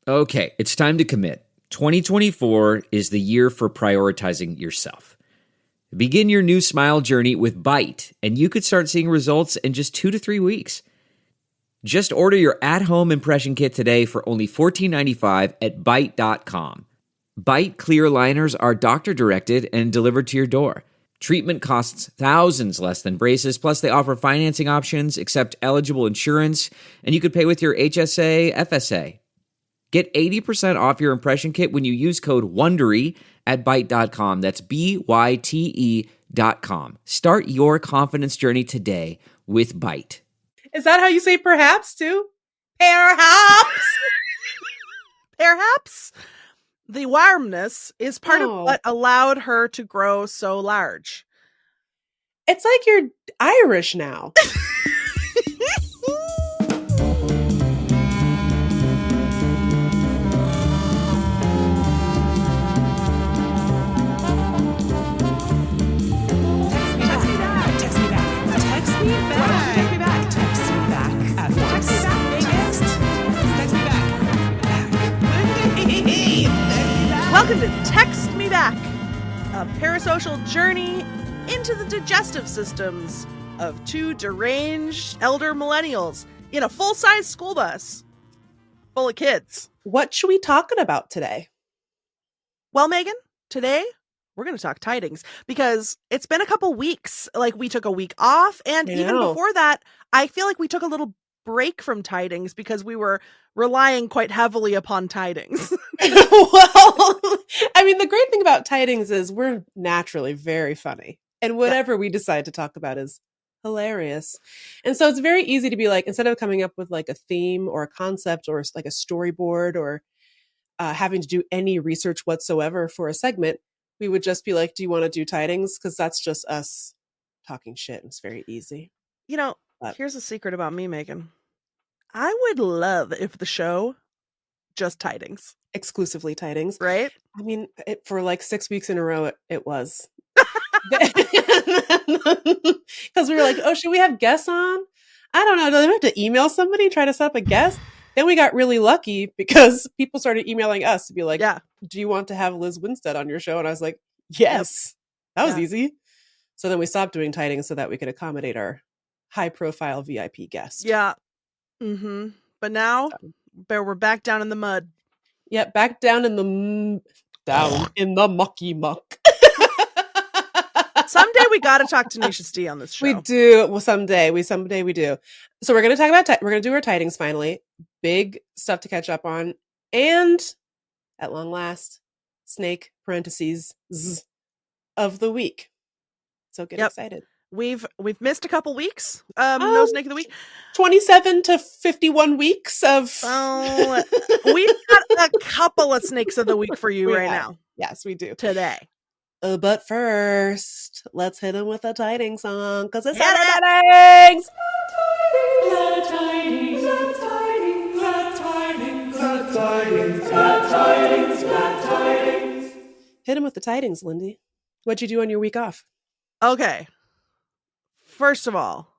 Okay, it's time to commit. 2024 is the year for prioritizing yourself. Begin your new smile journey with Byte, and you could start seeing results in just 2 to 3 weeks. Just order your at-home impression kit today for only $14.95 at Byte.com. Byte clear liners are doctor-directed and delivered to your door. Treatment costs thousands less than braces, plus they offer financing options, accept eligible insurance, and you could pay with your HSA, FSA. Get 80% off your impression kit when you use code WONDERY at Byte.com. That's BYTE.com. Start your confidence journey today with Byte. Is that how you say perhaps too? Perhaps. Perhaps the warmness is part of what allowed her to grow so large. It's like you're Irish now. Welcome to Text Me Back, a parasocial journey into the digestive systems of two deranged elder millennials in a full-size school bus full of kids. What should we talking about today? Well, Meagan, today we're going to talk tidings because it's been a couple weeks. Like, we took a week off, and even before that, I feel like we took a little break from tidings because we were relying quite heavily upon tidings. Well, I mean, the great thing about tidings is we're naturally very funny, and whatever we decide to talk about is hilarious. And so it's very easy to be like, instead of coming up with like a theme or a concept or like a storyboard or having to do any research whatsoever for a segment, we would just be like, do you want to do tidings? Because that's just us talking shit. It's very easy. You know, here's a secret about me, Meagan. I would love if the show just tidings. Exclusively tidings. Right? I mean, for like 6 weeks in a row, it was. Because we were like, oh, should we have guests on? I don't know. Do they have to email somebody, try to set up a guest? Then we got really lucky because people started emailing us to be like, do you want to have Liz Winstead on your show? And I was like, yes. That was easy. So then we stopped doing tidings so that we could accommodate our high-profile VIP guest. Yeah. Mm-hmm. But now we're back down in the mud. Yeah, back down in the mucky muck. Someday we got to talk to Nisha D on this show. We do. Well, someday we do. So we're going to talk about we're going to do our tidings finally. Big stuff to catch up on, and at long last, snake parentheses of the week. So get excited. We've missed a couple weeks. No snake of the week. 27 to 51 weeks of. Oh, we've got a couple of snakes of the week for you now. Yes, we do today. But first, let's hit him with a tidings song because it's tidings. Hit him with the tidings, Lindy. What'd you do on your week off? Okay. First of all,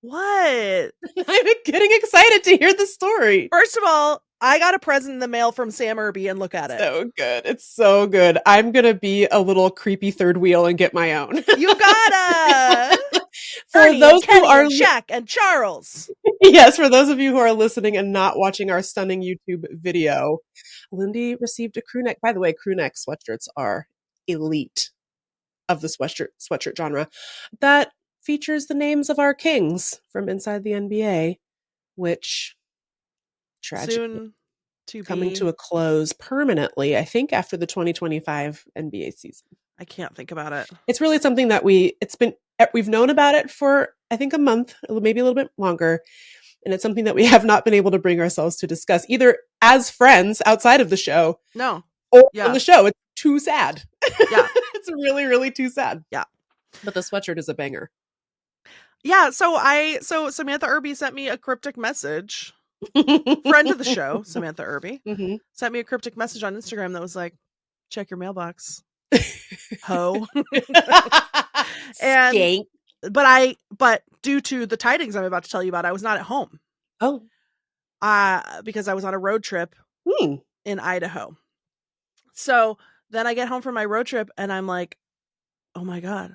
what? I'm getting excited to hear the story. First of all, I got a present in the mail from Sam Irby, and look at it. So good. It's so good. I'm going to be a little creepy third wheel and get my own. You gotta! For Ernie those and who are Shaq and Charles. Yes, for those of you who are listening and not watching our stunning YouTube video, Lindy received a crew neck. By the way, crew neck sweatshirts are elite of the sweatshirt genre. That features the names of our kings from inside the NBA, which tragically soon to coming to a close permanently, I think, after the 2025 NBA season. I can't think about it. It's really something that we've known about it for, I think, a month, maybe a little bit longer. And it's something that we have not been able to bring ourselves to discuss either as friends outside of the show. No. Or on the show. It's too sad. Yeah. It's really, really too sad. Yeah. But the sweatshirt is a banger. Yeah. So Samantha Irby sent me a cryptic message. Friend of the show, Samantha Irby, sent me a cryptic message on Instagram that was like, check your mailbox. Ho. And Skank. but due to the tidings I'm about to tell you about, I was not at home. Oh. because I was on a road trip Hmm. in Idaho. So then I get home from my road trip and I'm like, oh my God,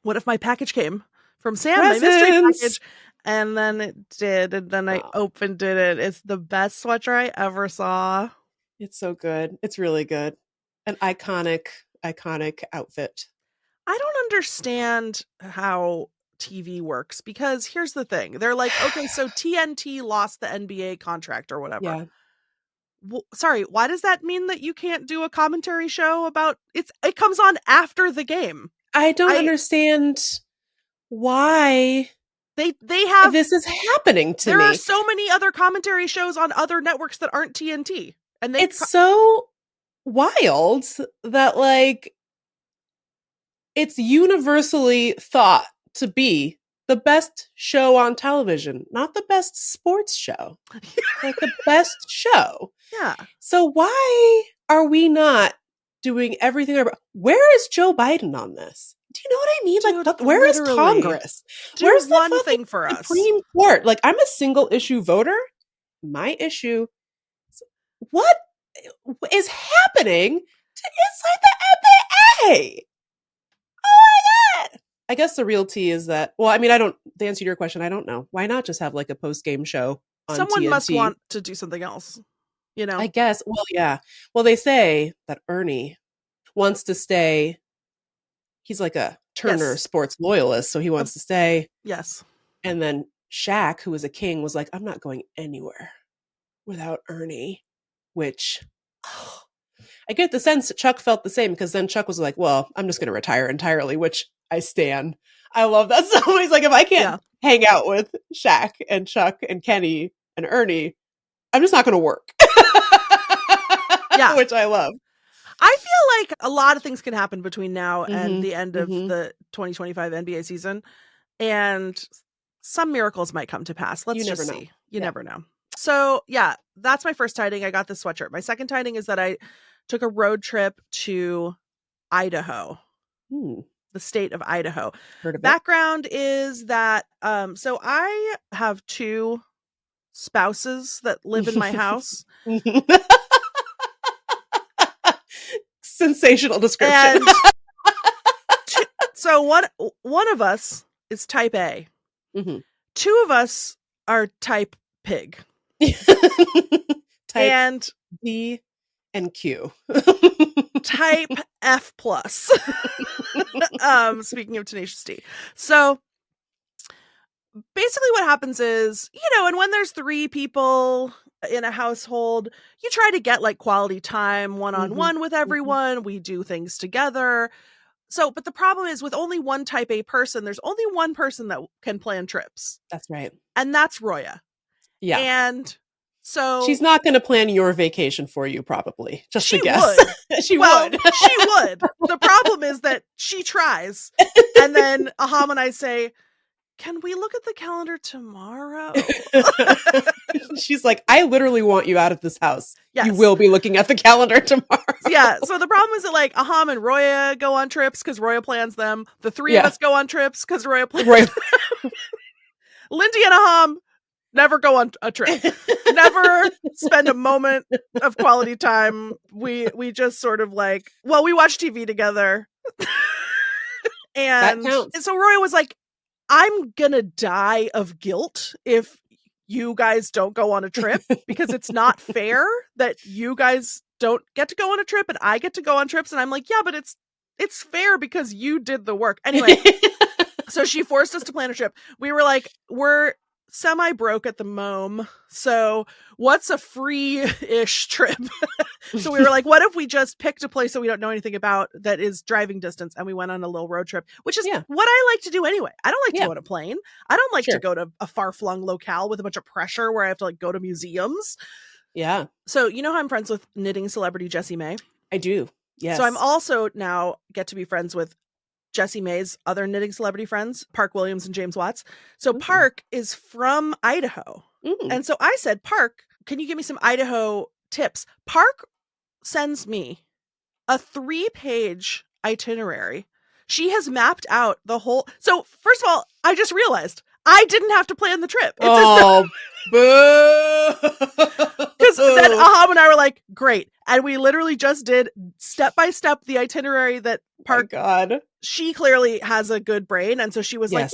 what if my package came from Sam, my mystery Presents! package? And then it did. And then I opened it. It's the best sweater I ever saw. It's so good. It's really good. An iconic outfit. I don't understand how TV works because here's the thing. They're like, okay, so TNT lost the NBA contract or whatever. Yeah. Well, sorry, why does that mean that you can't do a commentary show about it comes on after the game? I don't understand why they have this is happening to me. There are so many other commentary shows on other networks that aren't TNT. And it's so wild that like it's universally thought to be the best show on television, not the best sports show. Like the best show. Yeah. So why are we not doing everything? Where is Joe Biden on this? Do you know what I mean? Dude, like, where is Congress? Where's one thing for us? Supreme Court. Like, I'm a single issue voter. My issue. What is happening inside the NBA? Oh my God. I guess the real tea is that, well, I mean, the answer to your question, I don't know. Why not just have like a post-game show on Someone TNT? must want to do something else, you know? I guess. Well, yeah. Well, they say that Ernie wants to stay. He's like a Turner sports loyalist, so he wants to stay. Yes. And then Shaq, who was a king, was like, I'm not going anywhere without Ernie, which I get the sense that Chuck felt the same because then Chuck was like, well, I'm just going to retire entirely, which I stan. I love that so much. He's like, if I can't hang out with Shaq and Chuck and Kenny and Ernie, I'm just not going to work. Yeah. Which I love. I feel like a lot of things can happen between now and the end of the 2025 NBA season. And some miracles might come to pass. Let's just see. You never know. So yeah, that's my first tiding. I got this sweatshirt. My second tiding is that I took a road trip to Idaho, the state of Idaho. Background is that, so I have two spouses that live in my house. Sensational description. So one of us is type A. Two of us are type pig. Type and D and Q. Type F plus. Speaking of Tenacious D. So basically what happens is, and when there's three people in a household, you try to get like quality time one-on-one with everyone. We do things together. So, but the problem is with only one type A person, there's only one person that can plan trips. That's right. And that's Roya. Yeah. And so she's not going to plan your vacation for you, probably. Just to guess. Would. She would. She would. The problem is that she tries. And then Aham and I say, can we look at the calendar tomorrow? She's like, I literally want you out of this house. Yes. You will be looking at the calendar tomorrow. Yeah. So the problem is that like Aham and Roya go on trips because Roya plans them. The three of us go on trips because Roya plans them. Lindy and Aham never go on a trip. Never spend a moment of quality time. We just sort of like, well, we watch TV together. And so Roya was like, I'm gonna die of guilt if you guys don't go on a trip because it's not fair that you guys don't get to go on a trip and I get to go on trips. And I'm like, yeah, but it's fair because you did the work. Anyway, so she forced us to plan a trip. We were like, we're semi-broke at the mom. So what's a free-ish trip? So we were like, what if we just picked a place that we don't know anything about that is driving distance, and we went on a little road trip, which is what I like to do anyway. I don't like to go on a plane. I don't like to go to a far-flung locale with a bunch of pressure where I have to like go to museums. Yeah. So you know how I'm friends with knitting celebrity Jessie May? I do. Yes. So I'm also now get to be friends with Jessie May's other knitting celebrity friends, Park Williams and James Watts. So Park is from Idaho. And so I said, Park, can you give me some Idaho tips? Park sends me a 3-page itinerary. She has mapped out the whole. So first of all, I just realized I didn't have to plan the trip. It's Boo! Because then Aham and I were like, great. And we literally just did step by step the itinerary that Park. My God. She clearly has a good brain. And so she was like,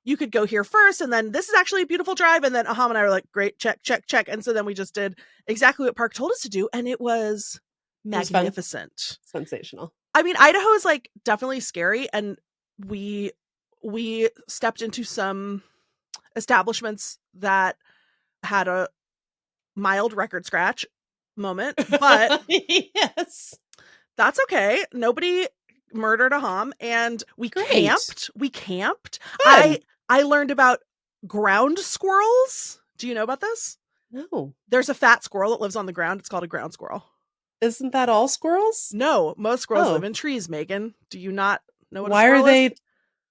you could go here first. And then this is actually a beautiful drive. And then Aham and I were like, great, check, check, check. And so then we just did exactly what Park told us to do. And it was magnificent. Sensational. I mean, Idaho is like definitely scary. And we stepped into some establishments that had a mild record scratch moment, but yes, that's okay. Nobody murdered Aham, and we camped. Good. I learned about ground squirrels. Do you know about this? No. There's a fat squirrel that lives on the ground. It's called a ground squirrel. Isn't that all squirrels? No, most squirrels live in trees, Meagan. Do you not know what Why a squirrel are they is?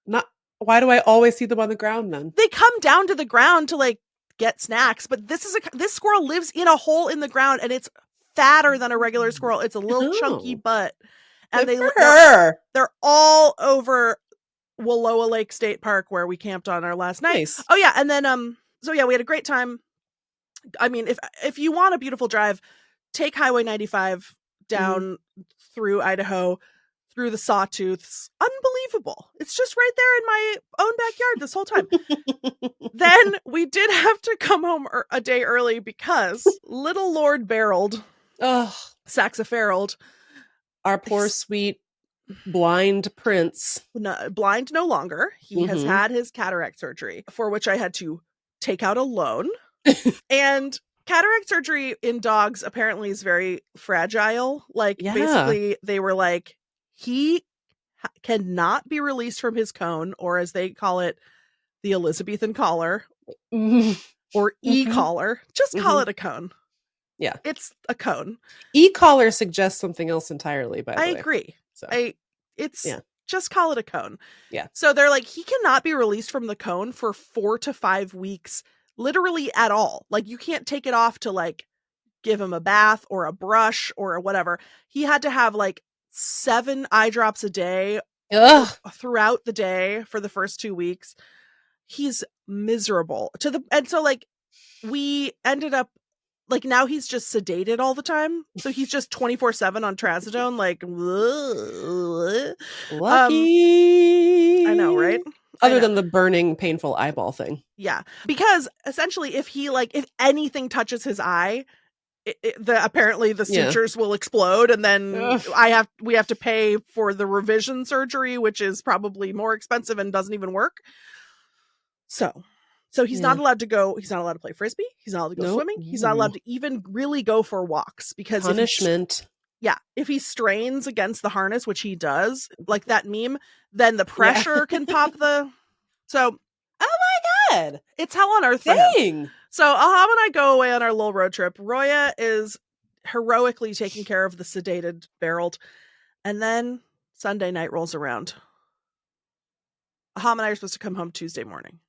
not? Why do I always see them on the ground then? They come down to the ground to like get snacks, but this squirrel lives in a hole in the ground, and it's fatter than a regular squirrel. It's a little chunky butt, and they're all over Wallowa Lake State Park where we camped on our last night. Nice. Oh yeah, and then so yeah, we had a great time. I mean, if you want a beautiful drive, take Highway 95 down through Idaho, through the Sawtooths. Unbelievable. It's just right there in my own backyard this whole time. Then we did have to come home a day early because little Lord Barreled, Saxaferald, our poor sweet blind prince. Blind no longer. He has had his cataract surgery, for which I had to take out a loan. And cataract surgery in dogs apparently is very fragile. Like, basically, they were like, he cannot be released from his cone, or as they call it, the Elizabethan collar, or e-collar. Just call it a cone. Yeah. It's a cone. E-collar suggests something else entirely, by the way. I agree. So. Just call it a cone. Yeah. So they're like, he cannot be released from the cone for 4 to 5 weeks, literally at all. Like, you can't take it off to like give him a bath or a brush or whatever. He had to have like 7 eye drops a day throughout the day for the first 2 weeks. He's miserable and so like we ended up like, now he's just sedated all the time. So he's just 24/7 on trazodone, like, lucky. I know, right? Other than the burning, painful eyeball thing. Yeah. Because essentially if anything touches his eye, apparently the sutures will explode, and then we have to pay for the revision surgery, which is probably more expensive and doesn't even work. So he's not allowed to go. He's not allowed to play frisbee. He's not allowed to go swimming. He's not allowed to even really go for walks because punishment. If he strains against the harness, which he does, like that meme, then the pressure can pop the. So, oh my God, it's hell on earth. Dang. So Aham and I go away on our little road trip. Roya is heroically taking care of the sedated Barreled. And then Sunday night rolls around. Aham and I are supposed to come home Tuesday morning.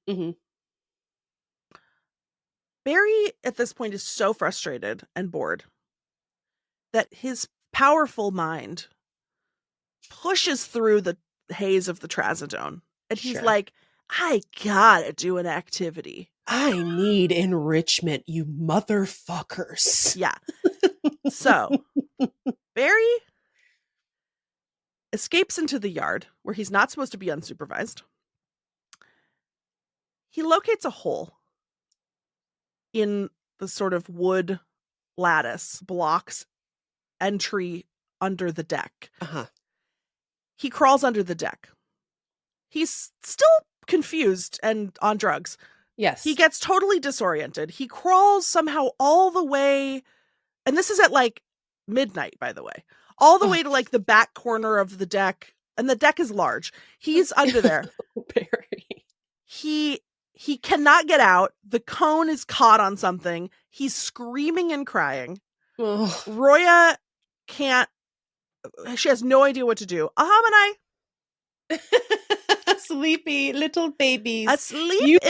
Barry, at this point, is so frustrated and bored that his powerful mind pushes through the haze of the trazodone. And he's like, I gotta do an activity. I need enrichment, you motherfuckers. Yeah. So, Barry escapes into the yard where he's not supposed to be unsupervised. He locates a hole in the sort of wood lattice blocks entry under the deck. He crawls under the deck. He's still confused and on drugs. Yes. He gets totally disoriented. He crawls somehow all the way, and this is at like midnight, by the way, all the way to like the back corner of the deck, and the deck is large. He's under there. Barry. He cannot get out. The cone is caught on something. He's screaming and crying. Roya can't. She has no idea what to do. Aham and I, sleepy little babies, asleep.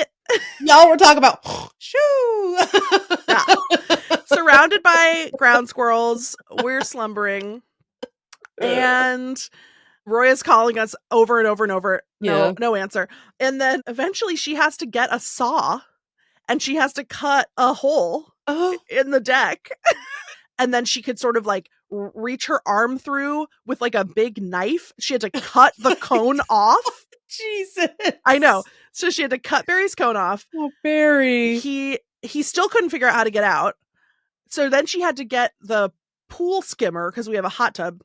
Y'all were talking about shoo. Surrounded by ground squirrels, we're slumbering, and Roya's calling us over and over and over. No answer. And then eventually she has to get a saw and she has to cut a hole in the deck. And then she could sort of like reach her arm through with like a big knife. She had to cut the cone off. Jesus. I know. So she had to cut Barry's cone off. Oh, Barry. He still couldn't figure out how to get out. So then she had to get the pool skimmer, because we have a hot tub.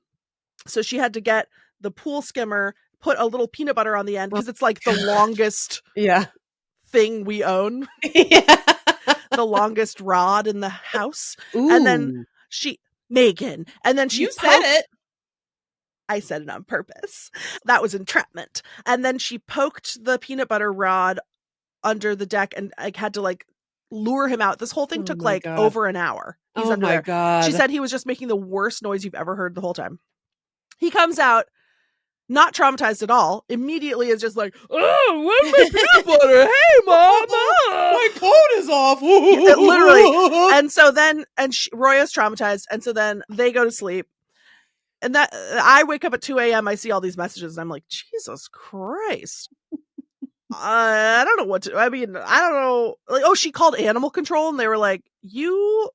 So she had to get the pool skimmer, put a little peanut butter on the end, because it's like the longest thing we own. The longest rod in the house. Ooh. And then Meagan. And then she said it. I said it on purpose. That was entrapment. And then she poked the peanut butter rod under the deck and like had to like lure him out. This whole thing took like over an hour. He's under there. God. She said he was just making the worst noise you've ever heard the whole time. He comes out, not traumatized at all. Immediately is just like, oh, where's my peanut butter? Hey, Mama. My coat is off. Literally. And so then, Roya's traumatized. And so then they go to sleep. And that I wake up at 2 a.m. I see all these messages. And I'm like, Jesus Christ. I don't know what to, I mean, I don't know. Like, oh, she called animal control and they were like, you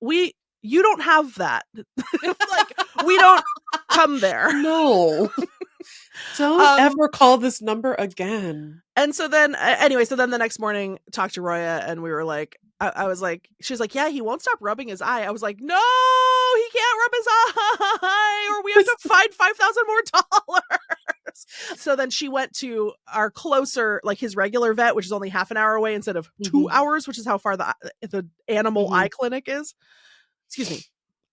don't have that. Like, we don't come there. No. Don't ever call this number again. And so then, anyway, so then the next morning, talked to Roya, and we were like, I was like, she was like, yeah, he won't stop rubbing his eye. I was like, no, he can't rub his eye, or we have to find 5,000 more dollars. So then she went to our closer, like his regular vet, which is only half an hour away instead of 2 hours, which is how far the animal eye clinic is. Excuse me,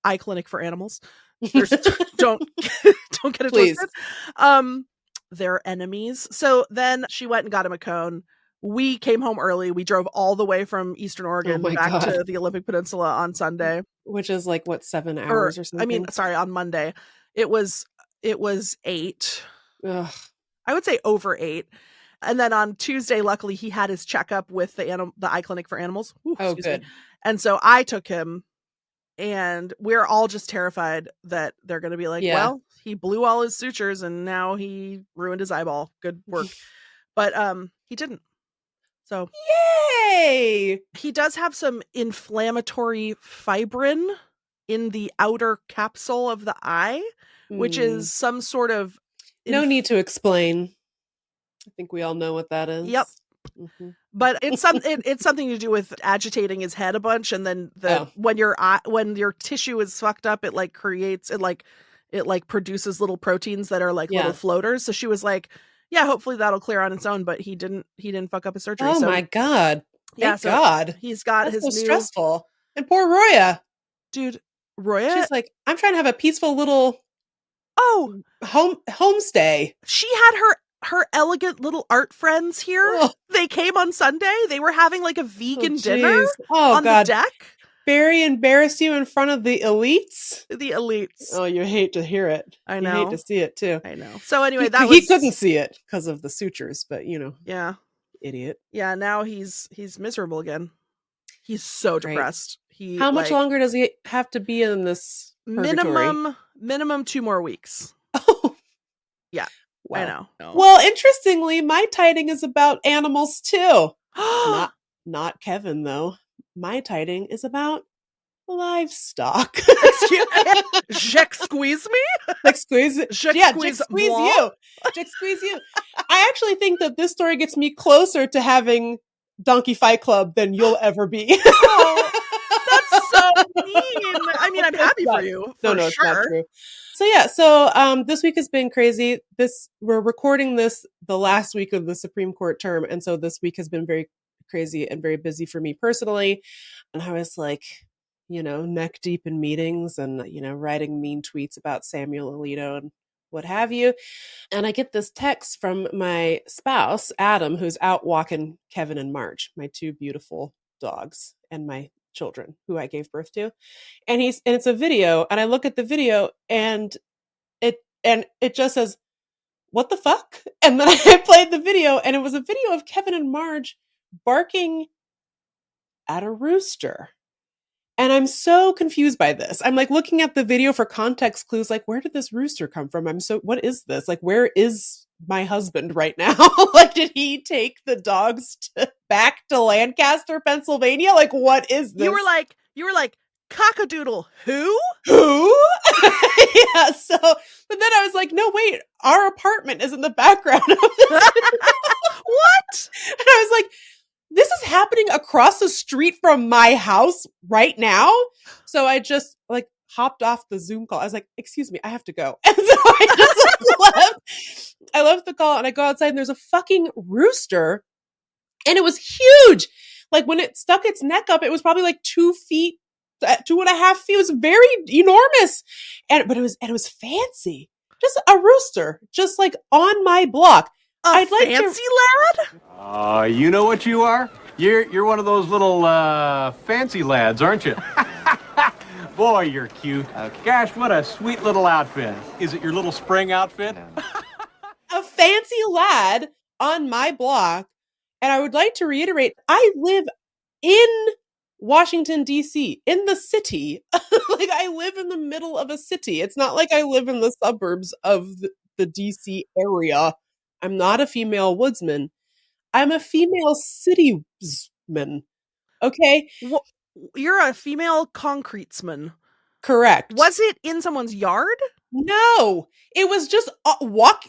eye clinic for animals. Don't get it twisted. They're enemies. So then she went and got him a cone. We came home early. We drove all the way from Eastern Oregon back to the Olympic Peninsula on Sunday, which is like what, 7 hours or something. I mean, sorry, on Monday. It was 8. Ugh. I would say over 8. And then on Tuesday, luckily, he had his checkup with the eye clinic for animals. Ooh, good. Me. And so I took him. And we're all just terrified that they're going to be like, well, he blew all his sutures and now he ruined his eyeball. Good work. But he didn't. So yay! He does have some inflammatory fibrin in the outer capsule of the eye, which is some sort of... No need to explain. I think we all know what that is. Yep. Mm-hmm. But it's something to do with agitating his head a bunch, and then when your tissue is fucked up, it like creates it produces little proteins that are like little floaters. So she was like, yeah, hopefully that'll clear on its own. But he didn't fuck up his surgery. Oh my God! Thank God, he's got That's his so new... stressful. And poor Roya, dude. Roya, she's like, I'm trying to have a peaceful little homestay. She had her elegant little art friends here. Oh. They came on Sunday. They were having like a vegan dinner on the deck. Barry embarrassed you in front of the elites? The elites. Oh, you hate to hear it. I know. You hate to see it too. I know. So anyway, he couldn't see it because of the sutures, but you know. Yeah. Idiot. Yeah, now he's miserable again. He's so depressed. How much longer does he have to be in this purgatory? Minimum 2 more weeks. Oh. Yeah. Wow. I know. No. Well, interestingly, my tiding is about animals too. not Kevin though. My tiding is about livestock. J'excuse me? J'excuse you. J'excuse you. I actually think that this story gets me closer to having Donkey Fight Club than you'll ever be. Oh, that's so mean. I mean, I'm happy for you. No, it's not true. So this week has been crazy. We're recording this the last week of the Supreme Court term, and so this week has been very crazy and very busy for me personally. And I was like, neck deep in meetings and, writing mean tweets about Samuel Alito and what have you. And I get this text from my spouse, Adam, who's out walking Kevin and Marge, my 2 beautiful dogs, and my children who I gave birth to. And it's a video, and I look at the video and it just says, what the fuck? And then I played the video, and it was a video of Kevin and Marge barking at a rooster. And I'm so confused by this. I'm like looking at the video for context clues, like, where did this rooster come from? What is this? Like, where is my husband right now? Like, did he take the dogs back to Lancaster, Pennsylvania? Like, what is this? You were like, cockadoodle, who? Who? Yeah, so, but then I was like, no, wait, our apartment is in the background of this. What? And I was like, this is happening across the street from my house right now. So I just like hopped off the Zoom call. I was like, excuse me, I have to go. And so I just left. I left the call and I go outside and there's a fucking rooster. And it was huge. Like when it stuck its neck up, it was probably like 2 feet, 2.5 feet. It was very enormous. But it was fancy. Just a rooster, just like on my block. I'd like fancy lad? You know what you are? You're one of those little fancy lads, aren't you? Boy, you're cute. Gosh, what a sweet little outfit. Is it your little spring outfit? A fancy lad on my block. And I would like to reiterate, I live in Washington, D.C., in the city. Like I live in the middle of a city. It's not like I live in the suburbs of the D.C. area. I'm not a female woodsman. I'm a female citiesman. Okay? You're a female concretesman. Correct. Was it in someone's yard? No. It was just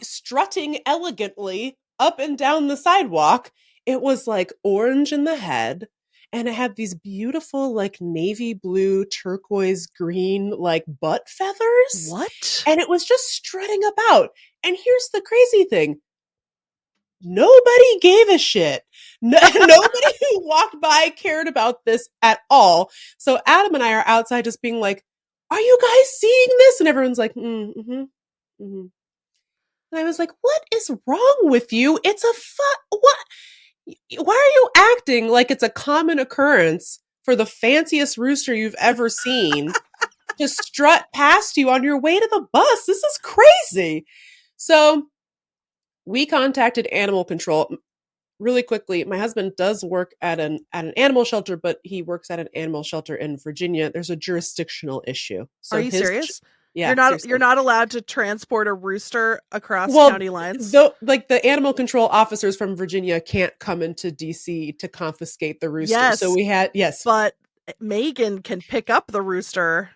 strutting elegantly up and down the sidewalk. It was like orange in the head. And it had these beautiful, like navy blue, turquoise green, like butt feathers. What? And it was just strutting about. And here's the crazy thing. Nobody gave a shit. Nobody who walked by cared about this at all. So Adam and I are outside just being like, are you guys seeing this? And everyone's like, mm-hmm. And I was like, what is wrong with you? It's what? Why are you acting like it's a common occurrence for the fanciest rooster you've ever seen to strut past you on your way to the bus? This is crazy. So we contacted animal control really quickly. My husband does work at an animal shelter, but he works at an animal shelter in Virginia. There's a jurisdictional issue. So are you serious? Yeah, you're not allowed to transport a rooster across county lines. Like the animal control officers from Virginia can't come into DC to confiscate the rooster. Yes, so we had but Meagan can pick up the rooster.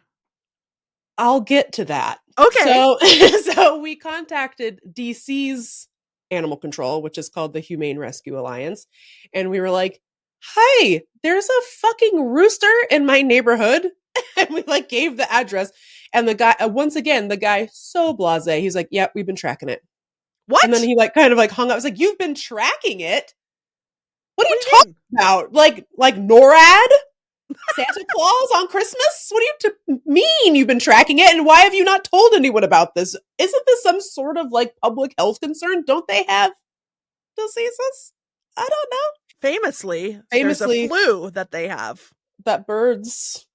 I'll get to that. Okay. So we contacted DC's animal control, which is called the Humane Rescue Alliance, and we were like, "Hi, there's a fucking rooster in my neighborhood," and we like gave the address. And the guy, once again, the guy so blasé. He's like, "Yep, we've been tracking it." What? And then he like kind of like hung up. I was like, "You've been tracking it? What are you talking about? Like NORAD? Santa Claus on Christmas? What do you mean you've been tracking it? And why have you not told anyone about this? Isn't this some sort of like public health concern? Don't they have diseases? I don't know." Famously, there's a flu that they have. That birds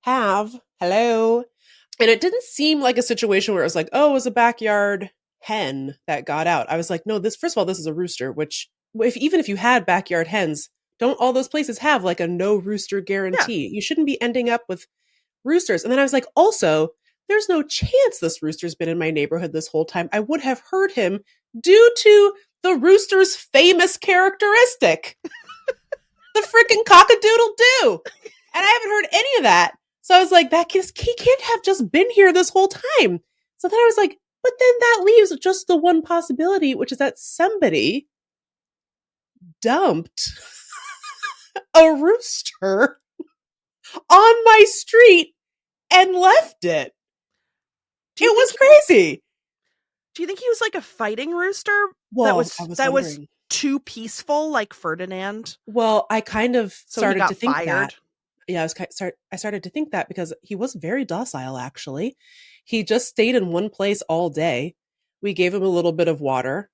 have. Hello. And it didn't seem like a situation where it was like, oh, it was a backyard hen that got out. I was like, no, first of all, this is a rooster, which even if you had backyard hens, don't all those places have like a no rooster guarantee? Yeah. You shouldn't be ending up with roosters. And then I was like, also, there's no chance this rooster's been in my neighborhood this whole time. I would have heard him due to the rooster's famous characteristic, the freaking cock-a-doodle-doo. And I haven't heard any of that. So I was like, he can't have just been here this whole time. So then I was like, but then that leaves just the one possibility, which is that somebody dumped a rooster on my street and left it. It was crazy. Do you think he was like a fighting rooster? Well, that was too peaceful, like Ferdinand? Well, I kind of started to think fired. that. Yeah, I started to think that because he was very docile, actually. He just stayed in one place all day. We gave him a little bit of water,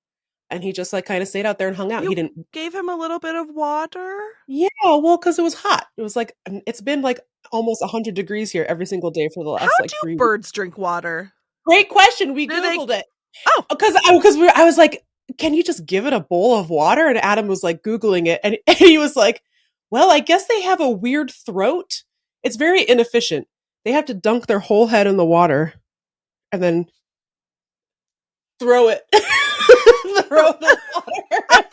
and he just like kind of stayed out there and hung out. He gave him a little bit of water? Yeah, well, because it was hot. It was like, it's been like almost 100 degrees here every single day for the last like 3 weeks. How do birds drink water? Great question. We Googled it. Oh, because I was like, can you just give it a bowl of water? And Adam was like Googling it, and he was like, well, I guess they have a weird throat It's very inefficient. They have to dunk their whole head in the water and then throw it. Throw the water.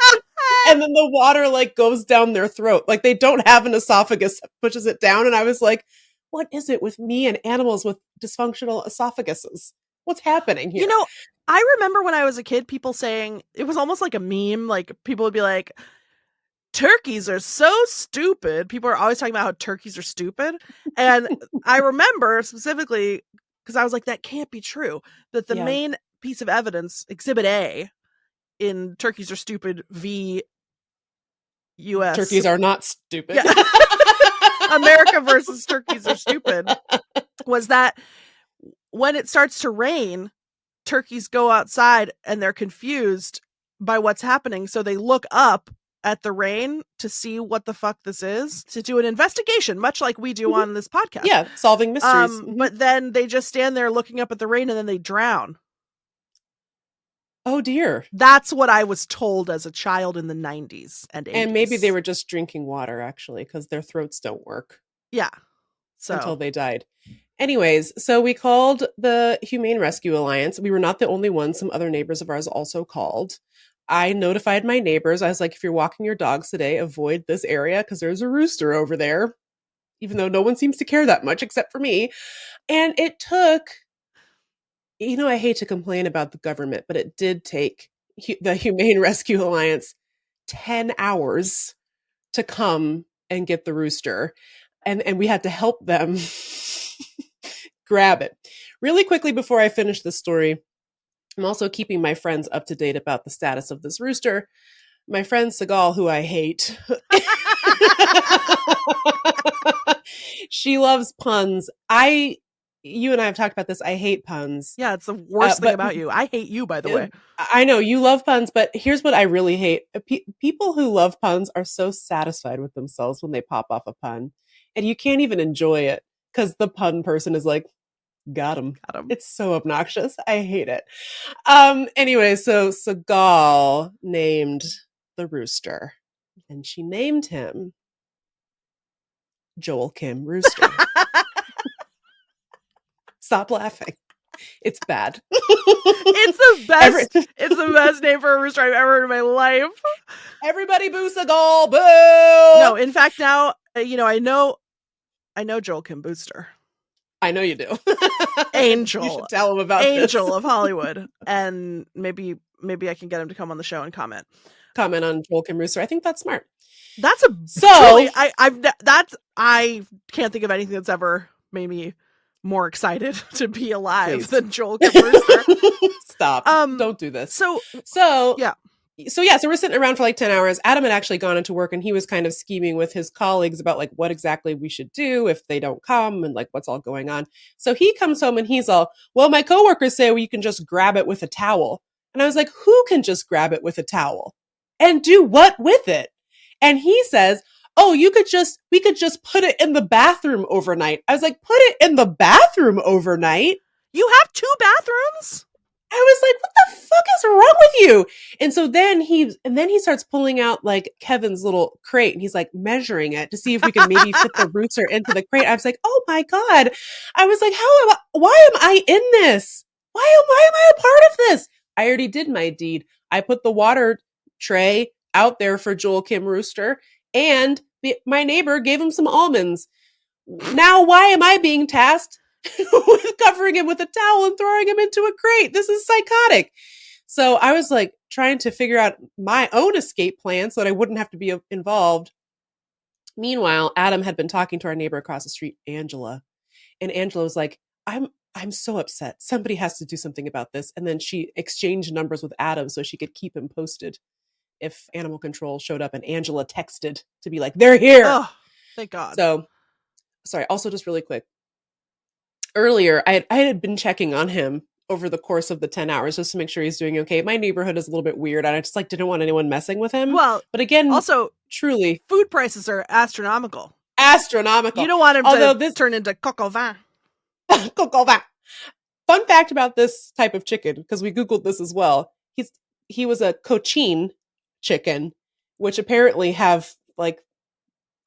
And then the water like goes down their throat. Like they don't have an esophagus that pushes it down. And I was like, what is it with me and animals with dysfunctional esophaguses? What's happening here? You know, I remember when I was a kid, people saying, it was almost like a meme. Like people would be like, turkeys are so stupid. People are always talking about how turkeys are stupid. And I remember specifically, because I was like, that can't be true, that the main piece of evidence, Exhibit A, in Turkeys Are Stupid v. US. Turkeys are not stupid. Yeah. America versus Turkeys Are Stupid, was that when it starts to rain, turkeys go outside and they're confused by what's happening. So they look up at the rain to see what the fuck this is, to do an investigation, much like we do on this podcast. Yeah, solving mysteries. But then they just stand there looking up at the rain and then they drown. Oh dear. That's what I was told as a child in the 90s and 80s. And maybe they were just drinking water, actually, because their throats don't work. Yeah. So until they died. Anyways, so we called the Humane Rescue Alliance. We were not the only ones. Some other neighbors of ours also called. I notified my neighbors. I was like, if you're walking your dogs today, avoid this area because there's a rooster over there, even though no one seems to care that much except for me. And it took, I hate to complain about the government, but it did take the Humane Rescue Alliance 10 hours to come and get the rooster. And we had to help them grab it. Really quickly before I finish this story, I'm also keeping my friends up to date about the status of this rooster. My friend Segal, who I hate, she loves puns. You and I have talked about this. I hate puns. Yeah, it's the worst thing about you. I hate you, by the way. I know you love puns, but here's what I really hate. People who love puns are so satisfied with themselves when they pop off a pun. And you can't even enjoy it because the pun person is like, got him. It's so obnoxious. I hate it. Anyway, so Segal named the rooster, and she named him Joel Kim Rooster. Stop laughing. It's bad. It's the best. It's the best name for a rooster I've ever heard in my life. Everybody boo Segal, boo! No, in fact, now I know Joel Kim Booster. I know you do. Angel. You should tell him about Angel this. of Hollywood. And maybe I can get him to come on the show and comment. Comment on Joel Kim Rooster. I think that's smart. That's truly, I can't think of anything that's ever made me more excited to be alive than Joel Kim Rooster. Stop. Don't do this. So yeah. So we're sitting around for like 10 hours. Adam had actually gone into work and he was kind of scheming with his colleagues about like what exactly we should do if they don't come and like what's all going on. So he comes home and he's all, well, my coworkers say you can just grab it with a towel. And I was like, who can just grab it with a towel and do what with it? And he says, oh, we could just put it in the bathroom overnight. I was like, put it in the bathroom overnight? You have 2 bathrooms? I was like, what the fuck is wrong with you? And so then he starts pulling out like Kevin's little crate and he's like measuring it to see if we can maybe fit the rooster into the crate. I was like, oh my God. I was like, why am I in this? Why am I a part of this? I already did my deed. I put the water tray out there for Joel Kim Rooster and my neighbor gave him some almonds. Now, why am I being tasked with covering him with a towel and throwing him into a crate? This is psychotic. So I was like trying to figure out my own escape plan so that I wouldn't have to be involved. Meanwhile, Adam had been talking to our neighbor across the street, Angela. And Angela was like, I'm so upset. Somebody has to do something about this. And then she exchanged numbers with Adam so she could keep him posted if animal control showed up. And Angela texted to be like, they're here. Oh, thank God. So, sorry. Also, just really quick. Earlier, I had been checking on him over the course of the 10 hours just to make sure he's doing okay. My neighborhood is a little bit weird and I just like didn't want anyone messing with him. Well, but again, also truly food prices are astronomical. Astronomical. You don't want him to turn into coq au vin. Coq au vin. Fun fact about this type of chicken, because we Googled this as well. He was a Cochin chicken, which apparently have like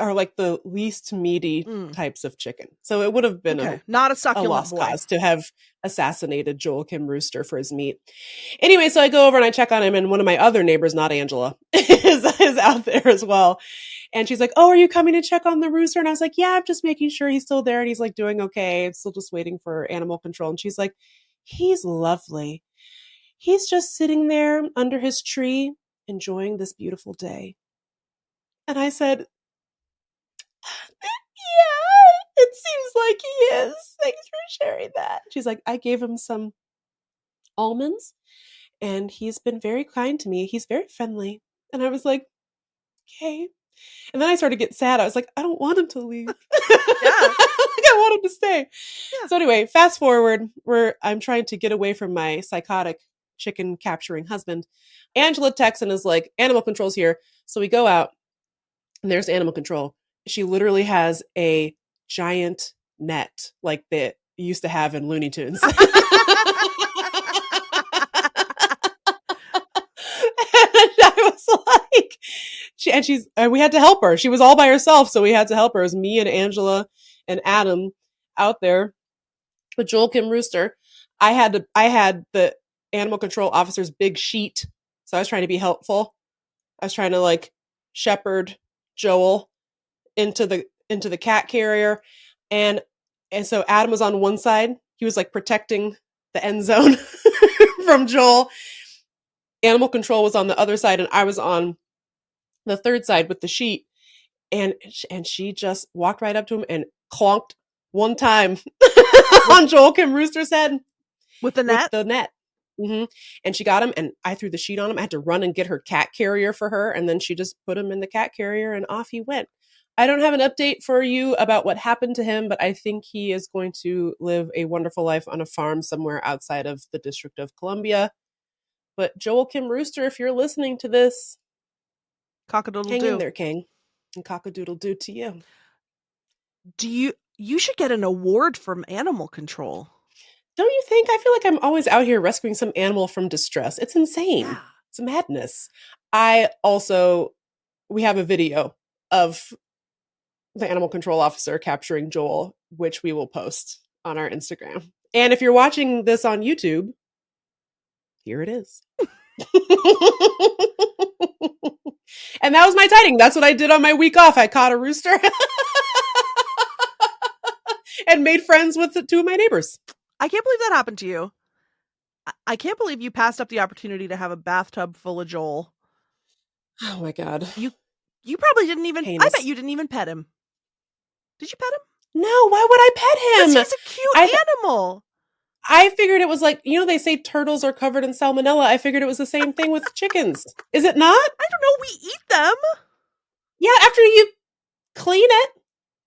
are like the least meaty types of chicken. So it would have been not a a succulent lost boy. cause to have assassinated Joel Kim Rooster for his meat. Anyway, so I go over and I check on him, and one of my other neighbors, not Angela, is out there as well. And she's like, "Oh, are you coming to check on the rooster?" And I was like, "Yeah, I'm just making sure he's still there and he's like doing okay. I'm still just waiting for animal control." And she's like, "He's lovely. He's just sitting there under his tree, enjoying this beautiful day." And I said, "Yeah, it seems like he is. Thanks for sharing that." She's like, "I gave him some almonds and he's been very kind to me. He's very friendly." And I was like, "Okay." And then I started to get sad. I was like, I don't want him to leave. Yeah. I want him to stay. Yeah. So anyway, fast forward where I'm trying to get away from my psychotic chicken capturing husband. Angela texts and is like, "Animal control's here." So we go out and there's animal control. She literally has a giant net like that you used to have in Looney Tunes. And I was like, we had to help her. She was all by herself, so we had to help her. It was me and Angela and Adam out there with Joel Kim Rooster. I had the animal control officer's big sheet, so I was trying to be helpful. I was trying to like shepherd Joel into the cat carrier, and so Adam was on one side. He was like protecting the end zone from Joel. Animal control was on the other side, and I was on the third side with the sheet. And she just walked right up to him and clonked one time on Joel Kim Rooster's head with the net. Mm-hmm. And she got him, and I threw the sheet on him. I had to run and get her cat carrier for her, and then she just put him in the cat carrier, and off he went. I don't have an update for you about what happened to him, but I think he is going to live a wonderful life on a farm somewhere outside of the District of Columbia. But Joel Kim Rooster, if you're listening to this, cock-a-doodle hang do in there, King, and cock-a-doodle do to you. You should get an award from animal control. Don't you think? I feel like I'm always out here rescuing some animal from distress. It's insane. Yeah. It's madness. We have a video of the animal control officer capturing Joel, which we will post on our Instagram. And if you're watching this on YouTube, here it is. And that was my tiding. That's what I did on my week off. I caught a rooster and made friends with two of my neighbors. I can't believe that happened to you. I can't believe you passed up the opportunity to have a bathtub full of Joel. Oh my God. You probably didn't even, Heinous. I bet you didn't even pet him. Did you pet him? No, why would I pet him? Because he's a cute animal. I figured it was like, they say turtles are covered in salmonella. I figured it was the same thing with chickens. Is it not? I don't know. We eat them. Yeah, after you clean it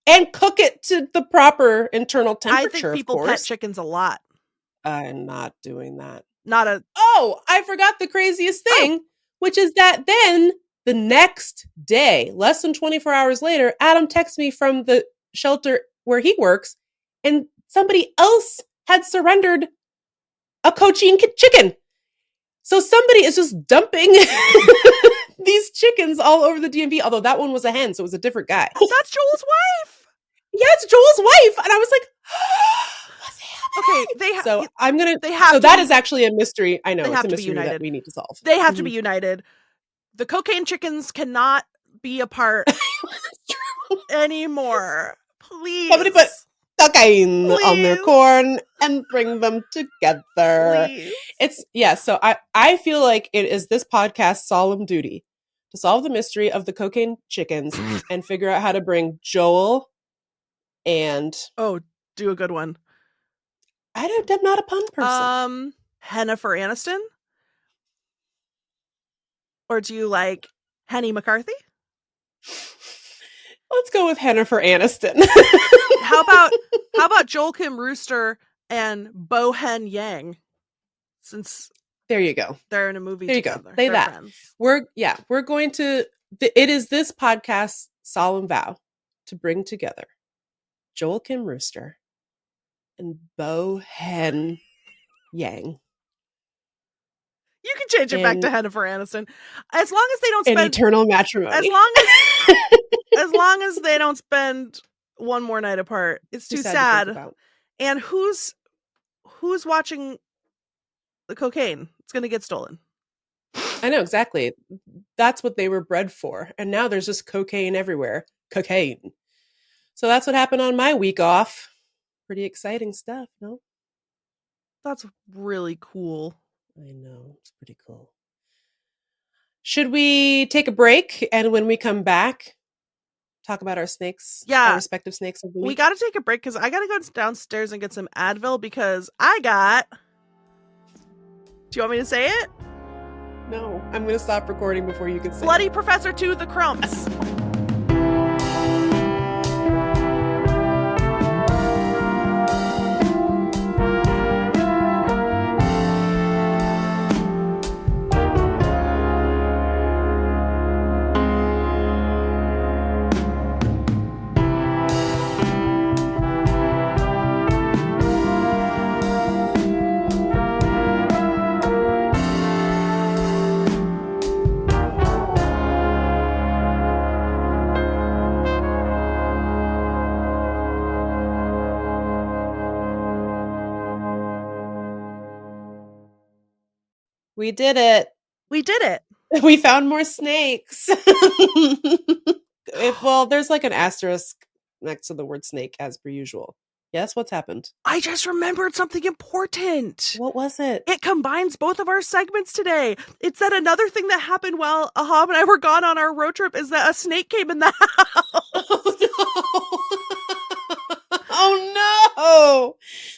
and cook it to the proper internal temperature, I think people pet chickens a lot. I'm not doing that. Oh, I forgot the craziest thing, which is that then the next day, less than 24 hours later, Adam texts me from the shelter where he works, and somebody else had surrendered a cochin chicken. So somebody is just dumping these chickens all over the DMV, although that one was a hen, so it was a different guy. That's Joel's wife. Yeah, it's Joel's wife. And I was like, what's happening? Okay, that is actually a mystery. I know, it's a mystery that we need to solve. They have to be united. The cocaine chickens cannot be apart anymore. Please. Somebody put cocaine on their corn and bring them together. Please. So I feel like it is this podcast's solemn duty to solve the mystery of the cocaine chickens and figure out how to bring Joel and do a good one. I'm not a pun person. Jennifer Aniston? Or do you like Henny McCarthy? Let's go with Jennifer Aniston. How about Joel Kim Rooster and Bowen Yang? Since there you go. They're in a movie there together. You go. Say that. Friends. We're going to it is this podcast's solemn vow to bring together Joel Kim Rooster and Bowen Yang. You can change it back to Jennifer Aniston. As long as they don't spend eternal matrimony. As long as As long as they don't spend one more night apart. It's too sad. And who's watching the cocaine? It's going to get stolen. I know, exactly. That's what they were bred for. And now there's just cocaine everywhere. Cocaine. So that's what happened on my week off. Pretty exciting stuff, no? That's really cool. I know. It's pretty cool. Should we take a break? And when we come back, talk about our snakes? Yeah. Our respective snakes of the week? We got to take a break because I got to go downstairs and get some Advil because I got... Do you want me to say it? No. I'm going to stop recording before you can say Bloody it. Professor 2 the Crumps. We did it. We did it. We found more snakes. Well, there's like an asterisk next to the word snake as per usual. Yes, what's happened? I just remembered something important. What was it? It combines both of our segments today. It's that another thing that happened while Ahab and I were gone on our road trip is that a snake came in the house. Oh no!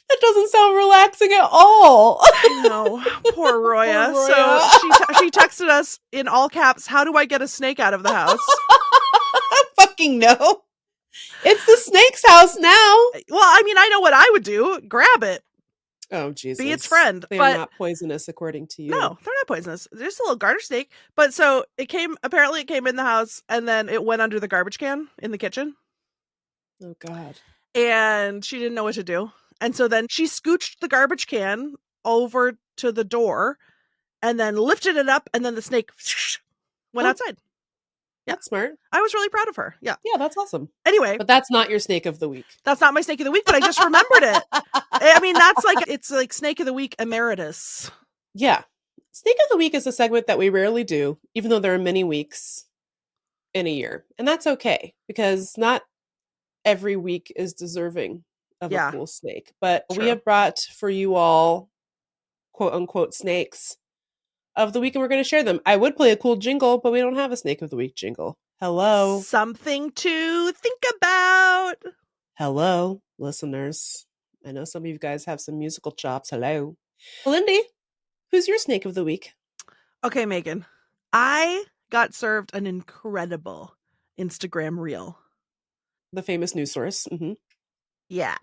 That doesn't sound relaxing at all. I know. Poor Roya. Poor So Roya. she texted us in all caps, "How do I get a snake out of the house?" I fucking know. It's the snake's house now. Well, I mean, I know what I would do. Grab it. Oh, Jesus. Be its friend. They but are not poisonous, according to you. No, they're not poisonous. They're just a little garter snake. But so apparently it came in the house and then it went under the garbage can in the kitchen. Oh, God. And she didn't know what to do. And so then she scooched the garbage can over to the door and then lifted it up. And then the snake went outside. That's smart. I was really proud of her. Yeah. Yeah, that's awesome. Anyway. But that's not your snake of the week. That's not my snake of the week, but I just remembered it. I mean, it's like snake of the week emeritus. Yeah. Snake of the week is a segment that we rarely do, even though there are many weeks in a year. And that's okay, because not every week is deserving of a cool snake. But we have brought for you all, quote unquote, snakes of the week, and we're going to share them. I would play a cool jingle, but we don't have a snake of the week jingle. Hello. Something to think about. Hello, listeners. I know some of you guys have some musical chops. Hello. Lindy, who's your snake of the week? Okay, Meagan. I got served an incredible Instagram reel. The famous news source. Mm-hmm. Yeah.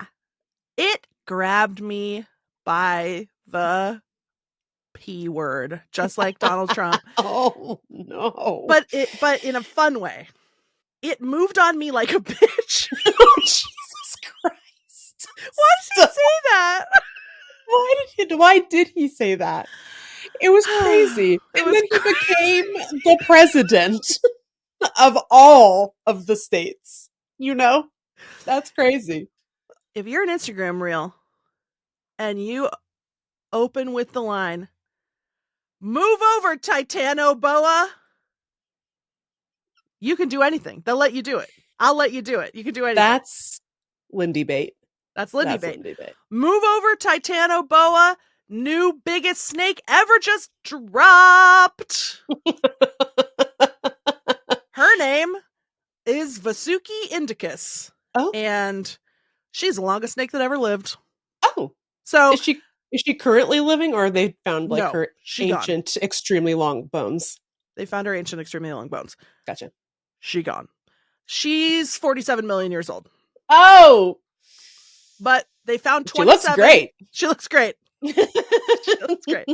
It grabbed me by the P word, just like Donald Trump. Oh, no. But in a fun way. It moved on me like a bitch. Oh, Jesus Christ. Why did he say that? Why did he say that? It was crazy. And then he became the president of all of the states. You know? That's crazy. If you're an Instagram reel and you open with the line, "Move over, Titanoboa," you can do anything. They'll let you do it. I'll let you do it. You can do anything. That's Lindy bait. That's Lindy bait. Move over, Titanoboa. New biggest snake ever just dropped. Her name is Vasuki indicus. Oh. And she's the longest snake that ever lived. Oh. So is she currently living, or they found like her ancient, gone. extremely long bones? They found her ancient, extremely long bones. Gotcha. She gone. She's 47 million years old. Oh. But they found 27. She looks great. She looks great. She looks great.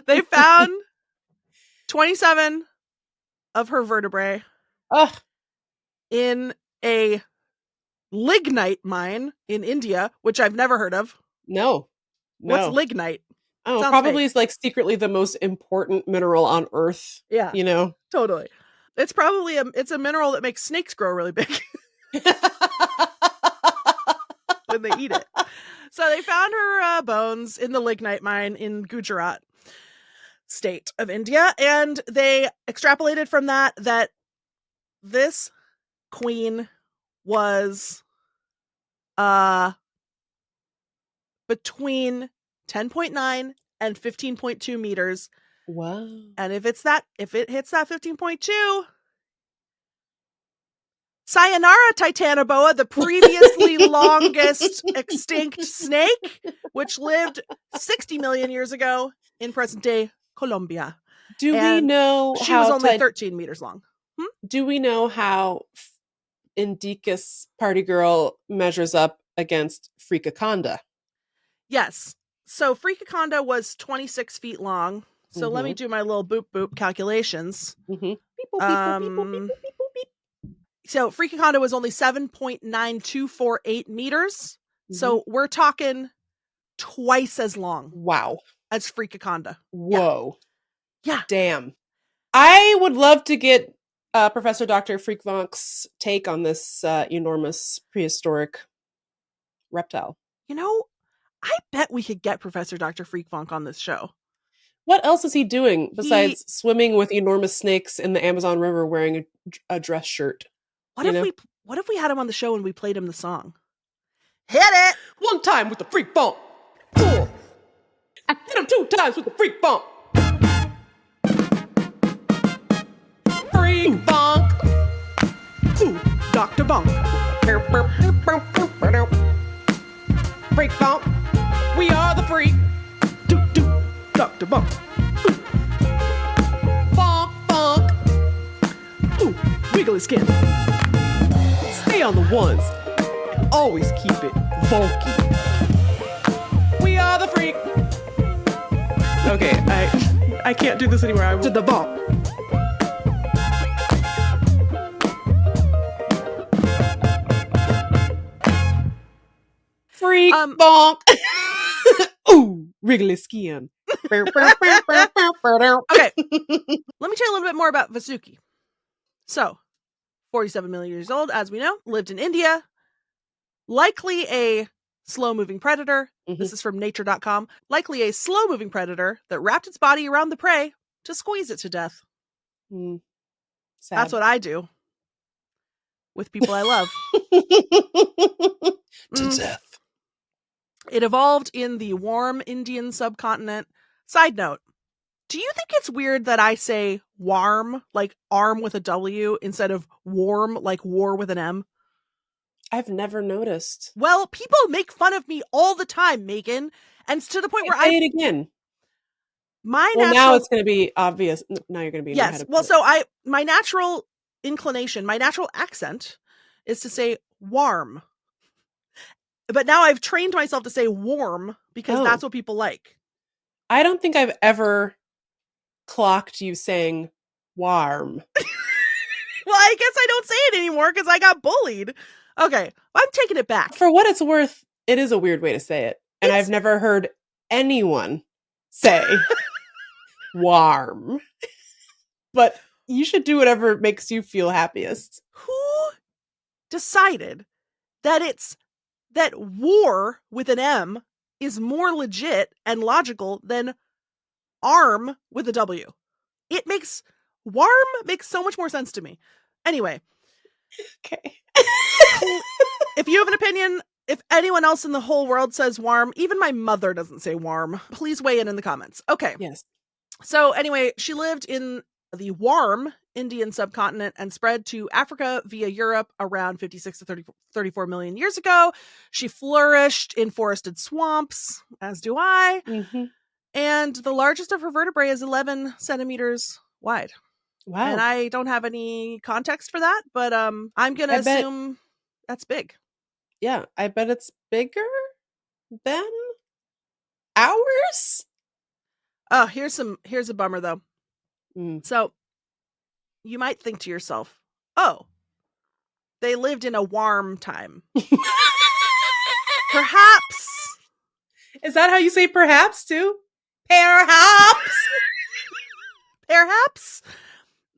They found 27 of her vertebrae in a lignite mine in India, which I've never heard of. No. What's lignite? Oh, probably is like secretly the most important mineral on Earth. Yeah. You know? Totally. It's probably it's a mineral that makes snakes grow really big when they eat it. So they found her bones in the lignite mine in Gujarat state of India, and they extrapolated from that this queen was between 10.9 and 15.2 meters. Wow. And if it hits that 15.2, Sayonara Titanoboa, the previously longest extinct snake, which lived 60 million years ago in present-day Colombia. Do we know she was only 13 meters long? Do we know how Indicus Party Girl measures up against Freakaconda? Yes. So Freakaconda was 26 feet long. So let me do my little boop boop calculations. So Freakaconda was only 7.9248 meters. So we're talking twice as long. Wow. As Freakaconda. Whoa. Yeah. Damn. I would love to get Professor Dr. Freakvonk's take on this enormous prehistoric reptile. You know, I bet we could get Professor Dr. Freakvonk on this show. What else is he doing besides swimming with enormous snakes in the Amazon River wearing a dress shirt? What if we had him on the show and we played him the song? Hit it! One time with the freak bump. Hit him 2 times with the freak bump. Freak bump. Ooh, Dr. Bump. Freak bump. We are the freak. Dr. Bump. Funk, funk. Ooh, wiggly skin. Stay on the ones. Always keep it funky. We are the freak. Okay, I can't do this anymore. I did the bump. Freak bonk. Ooh, wriggly skin. Okay. Let me tell you a little bit more about Vasuki. So, 47 million years old, as we know, lived in India. Likely a slow-moving predator. This is from nature.com. Likely a slow-moving predator that wrapped its body around the prey to squeeze it to death. Sad. That's what I do with people I love. To death. It evolved in the warm Indian subcontinent. Side note, do you think it's weird that I say warm, like arm with a W, instead of warm, like war with an M? I've never noticed. Well, people make fun of me all the time, Meagan. And it's to the point where I say it again. Now it's going to be obvious. Now you're going to be. Yes. Well, so my natural inclination, my natural accent is to say warm. But now I've trained myself to say warm because that's what people like. I don't think I've ever clocked you saying warm. Well, I guess I don't say it anymore because I got bullied. Okay, I'm taking it back. For what it's worth, it is a weird way to say it. And I've never heard anyone say warm. But you should do whatever makes you feel happiest. Who decided that war with an M is more legit and logical than arm with a W? Warm makes so much more sense to me. Anyway. Okay. If you have an opinion, if anyone else in the whole world says warm, even my mother doesn't say warm, please weigh in the comments. Okay. Yes. So anyway, she lived in the warm Indian subcontinent and spread to Africa via Europe around 56 to 34 million years ago. She flourished in forested swamps, as do I. And the largest of her vertebrae is 11 centimeters wide. Wow. And I don't have any context for that, but I'm going to assume that's big. Yeah, I bet it's bigger than ours. Oh, here's a bummer though. So you might think to yourself, oh, they lived in a warm time. Perhaps. Is that how you say perhaps too? Perhaps. Perhaps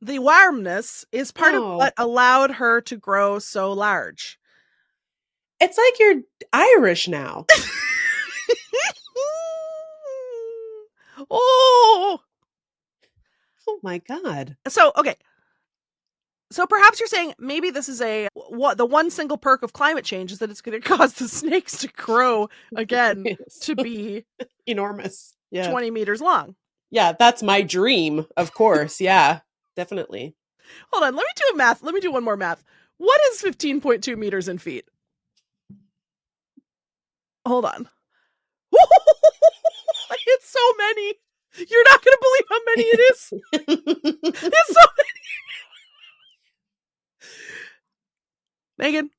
The warmness is part of Oh. what allowed her to grow so large. It's like you're Irish now. Oh, Oh my God. so okay. So perhaps you're saying maybe this is the one single perk of climate change is that it's going to cause the snakes to grow again Yes. to be Enormous. Yeah. 20 meters long. Yeah, that's my dream, of course. Yeah, definitely. Hold on, let me do a math. Let me do one more math. What is 15.2 meters in feet? Hold on. It's so many. You're not going to believe how many it is. It's so many. Meagan,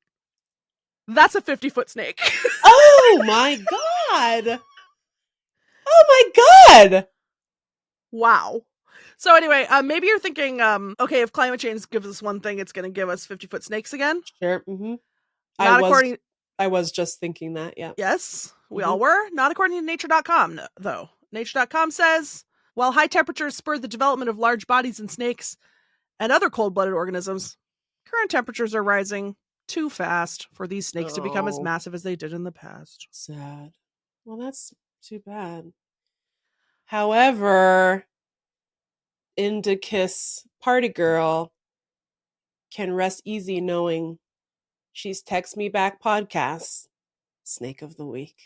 that's a 50-foot snake. Oh my God. Oh my God. Wow. So anyway, maybe you're thinking, okay, if climate change gives us one thing, it's going to give us 50-foot snakes again. Sure. Mm-hmm. I was just thinking that. Yeah. Yes, we all were. Not according to nature.com, though. Nature.com says, while high temperatures spurred the development of large bodies in snakes and other cold-blooded organisms, current temperatures are rising too fast for these snakes to become as Oh. massive as they did in the past. Sad. Well, that's too bad. However, Indicus Party Girl can rest easy knowing she's Text Me Back podcast Snake of the Week.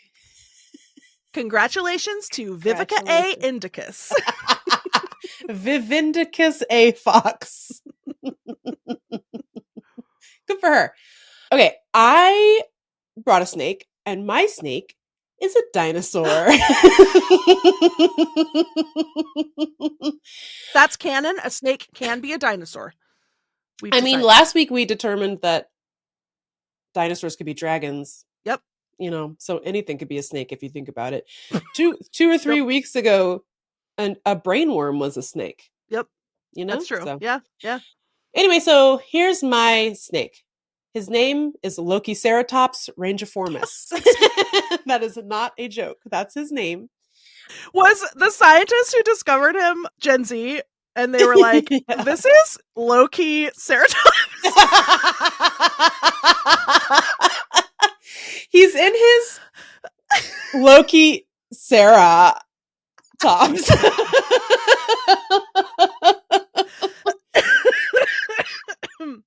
Congratulations to Vivica A. Indicus. Vivindicus A. Fox. Good for her. Okay, I brought a snake, and my snake is a dinosaur. That's canon. A snake can be a dinosaur. We've I mean, decided. last week we determined that dinosaurs could be dragons. Yep. So anything could be a snake if you think about it. two or three weeks ago, a brainworm was a snake. Yep. That's true. So. Yeah. Anyway, so here's my snake. His name is Lokiceratops rangiformis. That is not a joke. That's his name. Was the scientist who discovered him Gen Z, and they were like, Yeah. this is Loki Ceratops. He's in his Loki Sarah tops.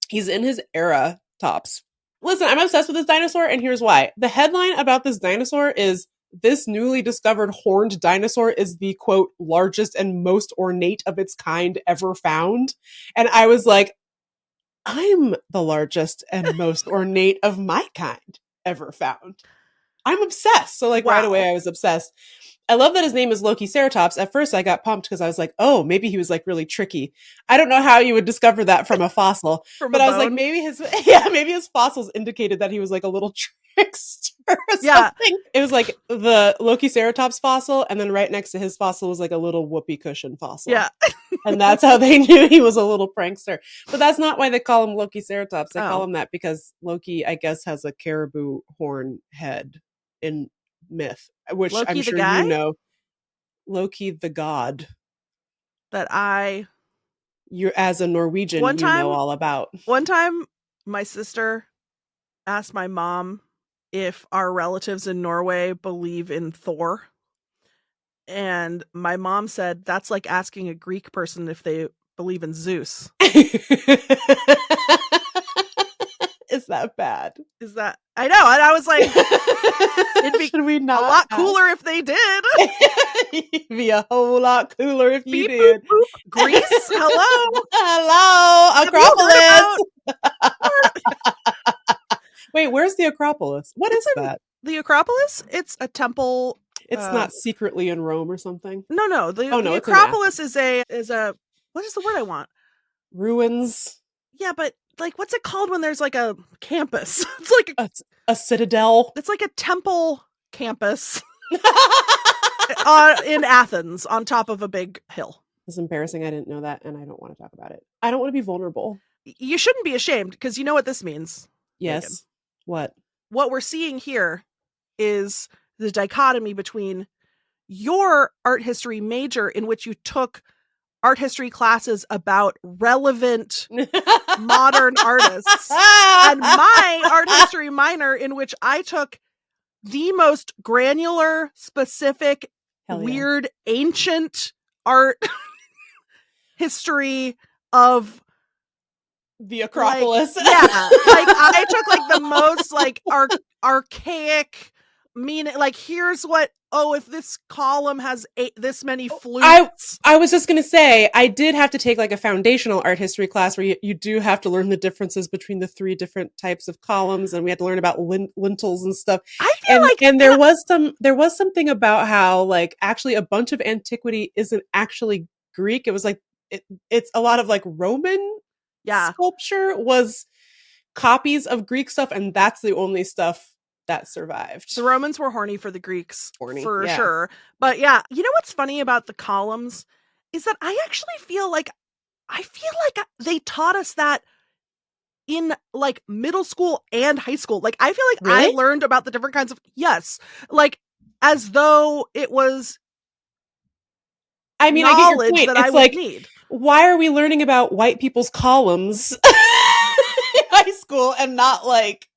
He's in his era tops. Listen, I'm obsessed with this dinosaur, and here's why. The headline about this dinosaur is, this newly discovered horned dinosaur is the, quote, largest and most ornate of its kind ever found. And I was like, I'm the largest and most ornate of my kind ever found. I'm obsessed. So right Wow. away I was obsessed. I love that his name is Lokiceratops. At first I got pumped because I was like, oh, maybe he was really tricky. I don't know how you would discover that from a fossil. But I was like, maybe his fossils indicated that he was a little trickster or something. It was the Lokiceratops fossil, and then right next to his fossil was a little whoopee cushion fossil. Yeah. And that's how they knew he was a little prankster. But that's not why they call him Lokiceratops. They call him that because Loki, I guess, has a caribou horn head in myth, which Loki I'm sure guy? you know. Loki the god. That you're as a Norwegian, you know all about. One time, my sister asked my mom if our relatives in Norway believe in Thor. And my mom said, that's like asking a Greek person if they believe in Zeus. Is that bad? Is that? I know. And I was like, it'd be Should we not a lot cooler if they did. It'd be a whole lot cooler if you Beep, did. boop, boop. Greece? Hello? Hello, Acropolis. Wait, where's the Acropolis? What is that? The Acropolis? It's a temple. It's not secretly in Rome or something. No. The it's Acropolis is a what is the word I want? Ruins. Yeah, but what's it called when there's a campus? It's like a citadel. It's like a temple campus in Athens on top of a big hill. It's embarrassing. I didn't know that, and I don't want to talk about it. I don't want to be vulnerable. You shouldn't be ashamed, because you know what this means. Yes. Meagan. What? What we're seeing here is the dichotomy between your art history major, in which you took art history classes about relevant modern artists. And my art history minor, in which I took the most granular, specific, weird, ancient art history of the Acropolis. Like, yeah, like I took like the most like archaic like here's what if this column has this many flutes. I was just gonna say I did have to take like a foundational art history class where you do have to learn the differences between the 3 different types of columns, and we had to learn about lintels and stuff. I feel and there was something about how like actually a bunch of antiquity isn't actually Greek. It was like it's a lot of like Roman sculpture was copies of Greek stuff, and that's the only stuff that survived. The Romans were horny for the Greeks, for yeah. sure. But yeah, you know what's funny about the columns is that I actually feel like they taught us that in like middle school and high school. Like I feel like I learned about the different kinds of like as though it was I get your point. That I would need. Why are we learning about white people's columns in high school and not like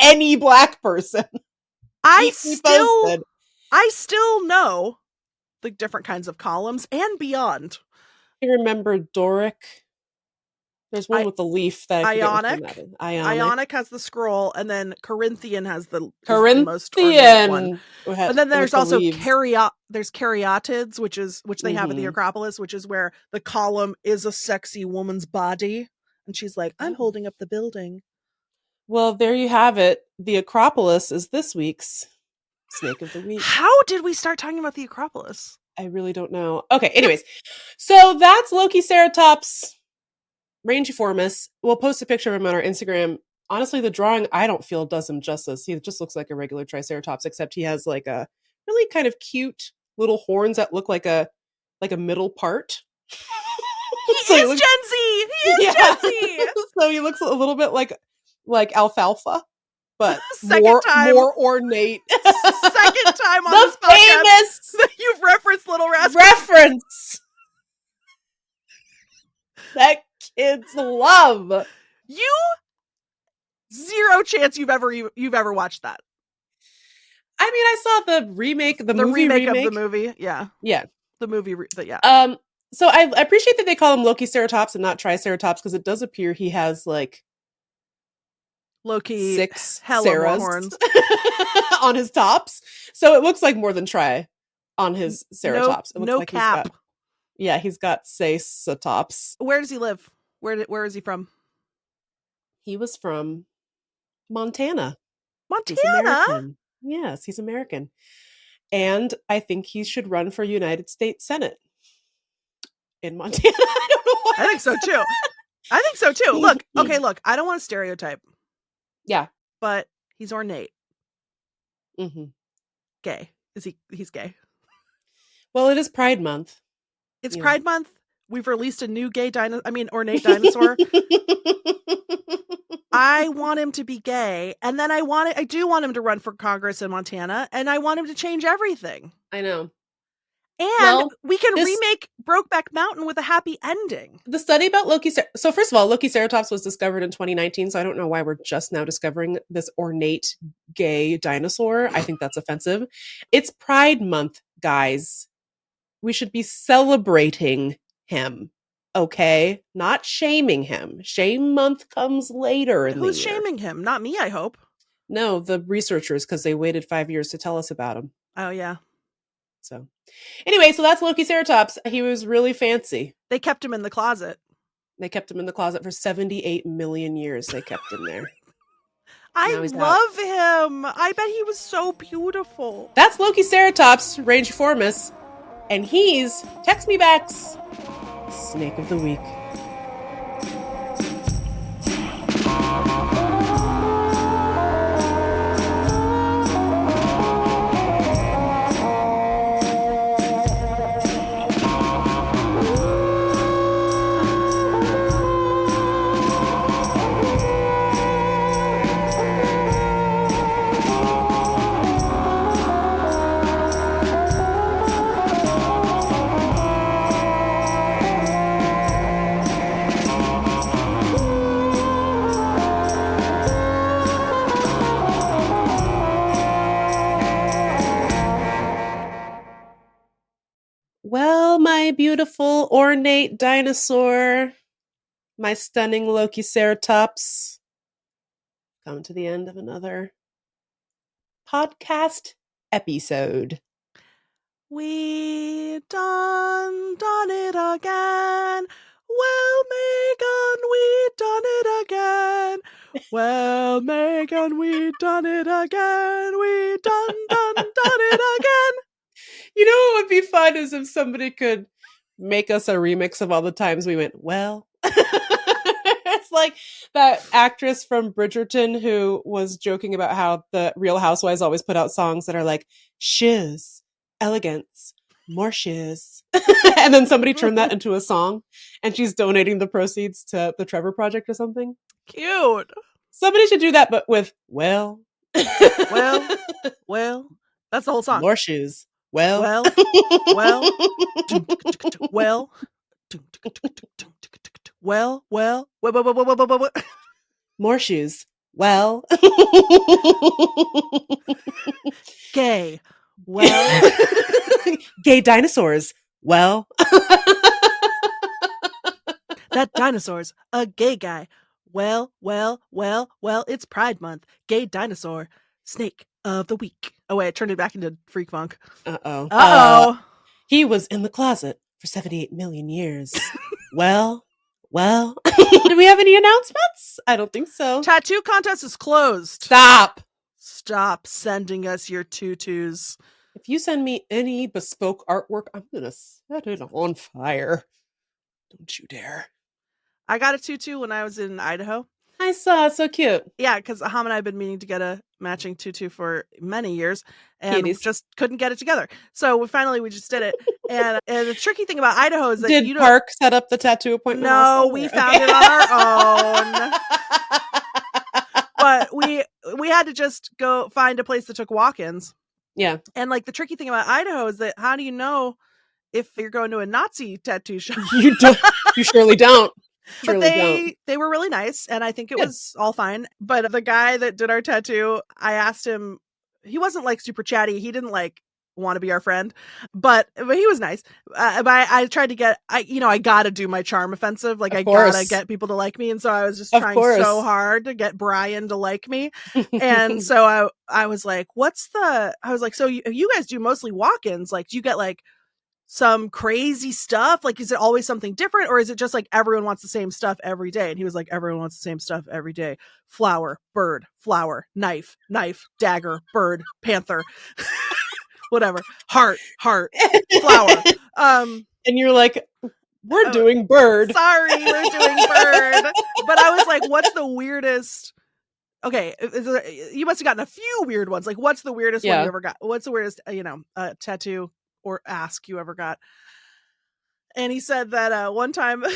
any black person? I still know the different kinds of columns and beyond. You remember Doric? There's one with the leaf that Ionic has the scroll, and then Corinthian has the most one. And then there's also there's caryatids, which they have at the Acropolis, which is where the column is a sexy woman's body, and she's like, "I'm holding up the building." Well, there you have it. The Acropolis is this week's Snake of the Week. How did we start talking about the Acropolis? I really don't know. Okay, anyways. So that's Lokiceratops rangiformis. We'll post a picture of him on our Instagram. Honestly, the drawing, I don't feel does him justice. He just looks like a regular Triceratops, except he has like a really kind of cute little horns that look like a middle part. He is Gen Z! Gen Z! So he looks a little bit like alfalfa, but more ornate. Second time on this podcast that you've referenced Little Rascals. Reference that kids love. You zero chance you've ever watched that. I mean, I saw the remake, the movie remake of the movie. Yeah, the movie. So I appreciate that they call him Lokiceratops and not Triceratops, because it does appear he has like Loki 6 hella horns on his tops, so it looks like more than Tri on his ceratops. No like cap. He's got Ceratops. Where does he live? Where is he from? He was from Montana. Montana? Yes, he's American. And I think he should run for United States Senate in Montana. I don't know why. I think so too. I think so too. Look, I don't want to stereotype. Yeah. But he's ornate. Mm-hmm. Gay. He's gay. Well, it is Pride Month. It's Pride Month. We've released a new ornate dinosaur. I want him to be gay, and then I do want him to run for Congress in Montana, and I want him to change everything. I know. And we can remake Brokeback Mountain with a happy ending. The study about so first of all, Lokiceratops was discovered in 2019, so I don't know why we're just now discovering this ornate gay dinosaur. I think that's offensive. It's Pride Month, guys. We should be celebrating him, okay? Not shaming him. Shame month comes later in Who's the year. shaming him? Not me, I hope. No, the researchers, because they waited 5 years to tell us about him. Oh, yeah. So anyway, so that's Lokiceratops. He was really fancy. They kept him in the closet. They kept him in the closet for 78 million years. They kept him there. I love him. I bet he was so beautiful. That's Lokiceratops rangiformis. And he's Text Me Back's Snake of the Week. my beautiful ornate dinosaur, my stunning Lokiceratops, come to the end of another podcast episode. We done it again. Well, Meagan, we done it again. Well, Meagan, we done it again. We done it again. You know what would be fun is if somebody could make us a remix of all the times we went, well. It's like that actress from Bridgerton who was joking about how the Real Housewives always put out songs that are like, shiz, elegance, more shiz. And then somebody turned that into a song and she's donating the proceeds to the Trevor Project or something. Cute. Somebody should do that, but with, well. Well. That's the whole song. More shoes. Well. More shoes. Well. Gay. Well. Gay dinosaurs. Well. That dinosaur's a gay guy. Well, it's Pride Month. Gay dinosaur. Snake of the week. Oh, wait, I turned it back into freak funk. Uh-oh. He was in the closet for 78 million years. Well. Do we have any announcements? I don't think so. Tattoo contest is closed. Stop sending us your tutus. If you send me any bespoke artwork, I'm going to set it on fire. Don't you dare. I got a tutu when I was in Idaho. I saw it. So cute. Yeah, because Aham and I have been meaning to get a matching tutu for many years and just couldn't get it together. So we just did it. And the tricky thing about Idaho is that Did Park set up the tattoo appointment? No, also? we found it on our own. But we had to just go find a place that took walk-ins. Yeah. And like the tricky thing about Idaho is that how do you know if you're going to a Nazi tattoo shop? You don't. You surely don't. But they were really nice, and I think it was all fine. But the guy that did our tattoo, I asked him, he wasn't like super chatty. He didn't like want to be our friend, but he was nice. But I tried to get, I got to do my charm offensive. Like I got to get people to like me. And so I was just trying so hard to get Brian to like me. And so I was like, so you guys do mostly walk-ins. Like, do you get like some crazy stuff? Like, is it always something different, or is it just like everyone wants the same stuff every day? And he was like, everyone wants the same stuff every day. Flower, bird, flower, knife, dagger, bird, panther, whatever, heart, flower. And you're like, we're doing bird. Sorry, we're doing bird. But I was like, what's the weirdest? Okay, you must have gotten a few weird ones. Like, what's the weirdest one you ever got? What's the weirdest, tattoo or ask you ever got? And he said that one time, and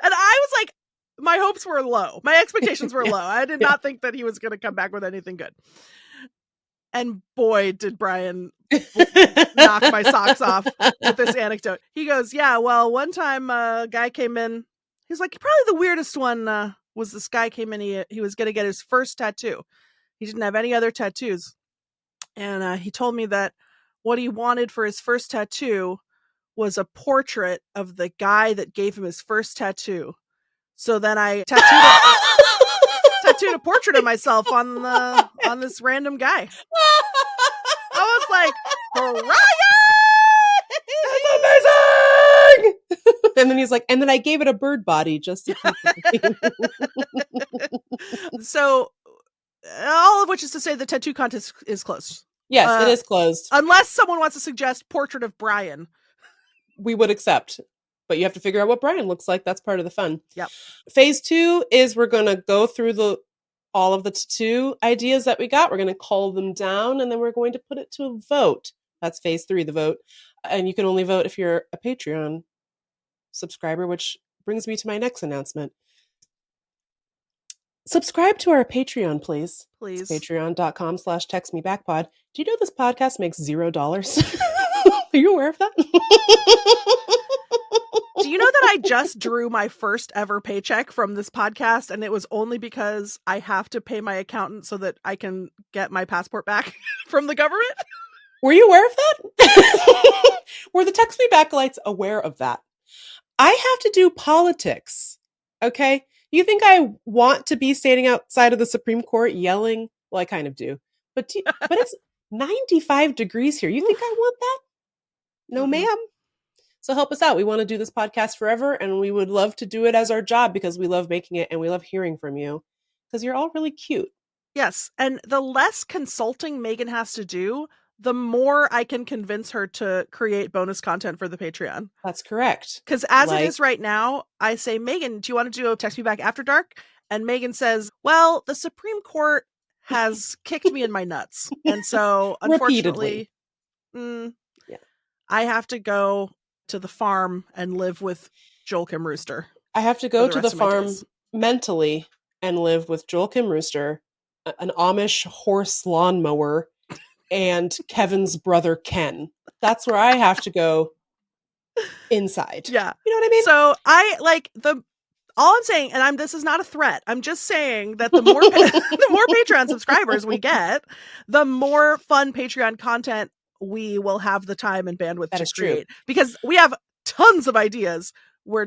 I was like, my hopes were low. My expectations were low. I did not think that he was going to come back with anything good. And boy, did Brian knock my socks off with this anecdote. He goes, yeah, well, one time a guy came in. He's like, probably the weirdest one was this guy came in. He was going to get his first tattoo. He didn't have any other tattoos. And he told me that what he wanted for his first tattoo was a portrait of the guy that gave him his first tattoo. So then I tattooed a portrait of myself on this random guy. I was like, Brian! That's amazing! And then he's like, and then I gave it a bird body just to keep it. So, all of which is to say the tattoo contest is closed. Yes, it is closed. Unless someone wants to suggest portrait of Brian. We would accept. But you have to figure out what Brian looks like. That's part of the fun. Yep. Phase 2 is we're going to go through all of the tattoo ideas that we got. We're going to cull them down, and then we're going to put it to a vote. That's phase 3, the vote. And you can only vote if you're a Patreon subscriber, which brings me to my next announcement. Subscribe to our Patreon, please. Please. It's patreon.com/textmebackpod. Do you know this podcast makes $0? Are you aware of that? Do you know that I just drew my first ever paycheck from this podcast, and it was only because I have to pay my accountant so that I can get my passport back from the government? Were you aware of that? Were the Text Me Back lights aware of that? I have to do politics. Okay. You think I want to be standing outside of the Supreme Court yelling? Well, I kind of do. But it's 95 degrees here. You think I want that? No, ma'am. So help us out. We want to do this podcast forever, and we would love to do it as our job because we love making it and we love hearing from you because you're all really cute. Yes. And the less consulting Meagan has to do, the more I can convince her to create bonus content for the Patreon. That's correct. Because as it is right now, I say, Meagan, do you want to do a Text Me Back After Dark? And Meagan says, well, the Supreme Court has kicked me in my nuts. And so, unfortunately, I have to go to the farm and live with Joel Kim Rooster. I have to go to the farm mentally and live with Joel Kim Rooster, an Amish horse lawnmower, and Kevin's brother Ken. That's where I have to go inside. Yeah. You know what I mean? So I like all I'm saying, and this is not a threat. I'm just saying that the more the more Patreon subscribers we get, the more fun Patreon content we will have the time and bandwidth to create. Because we have tons of ideas. We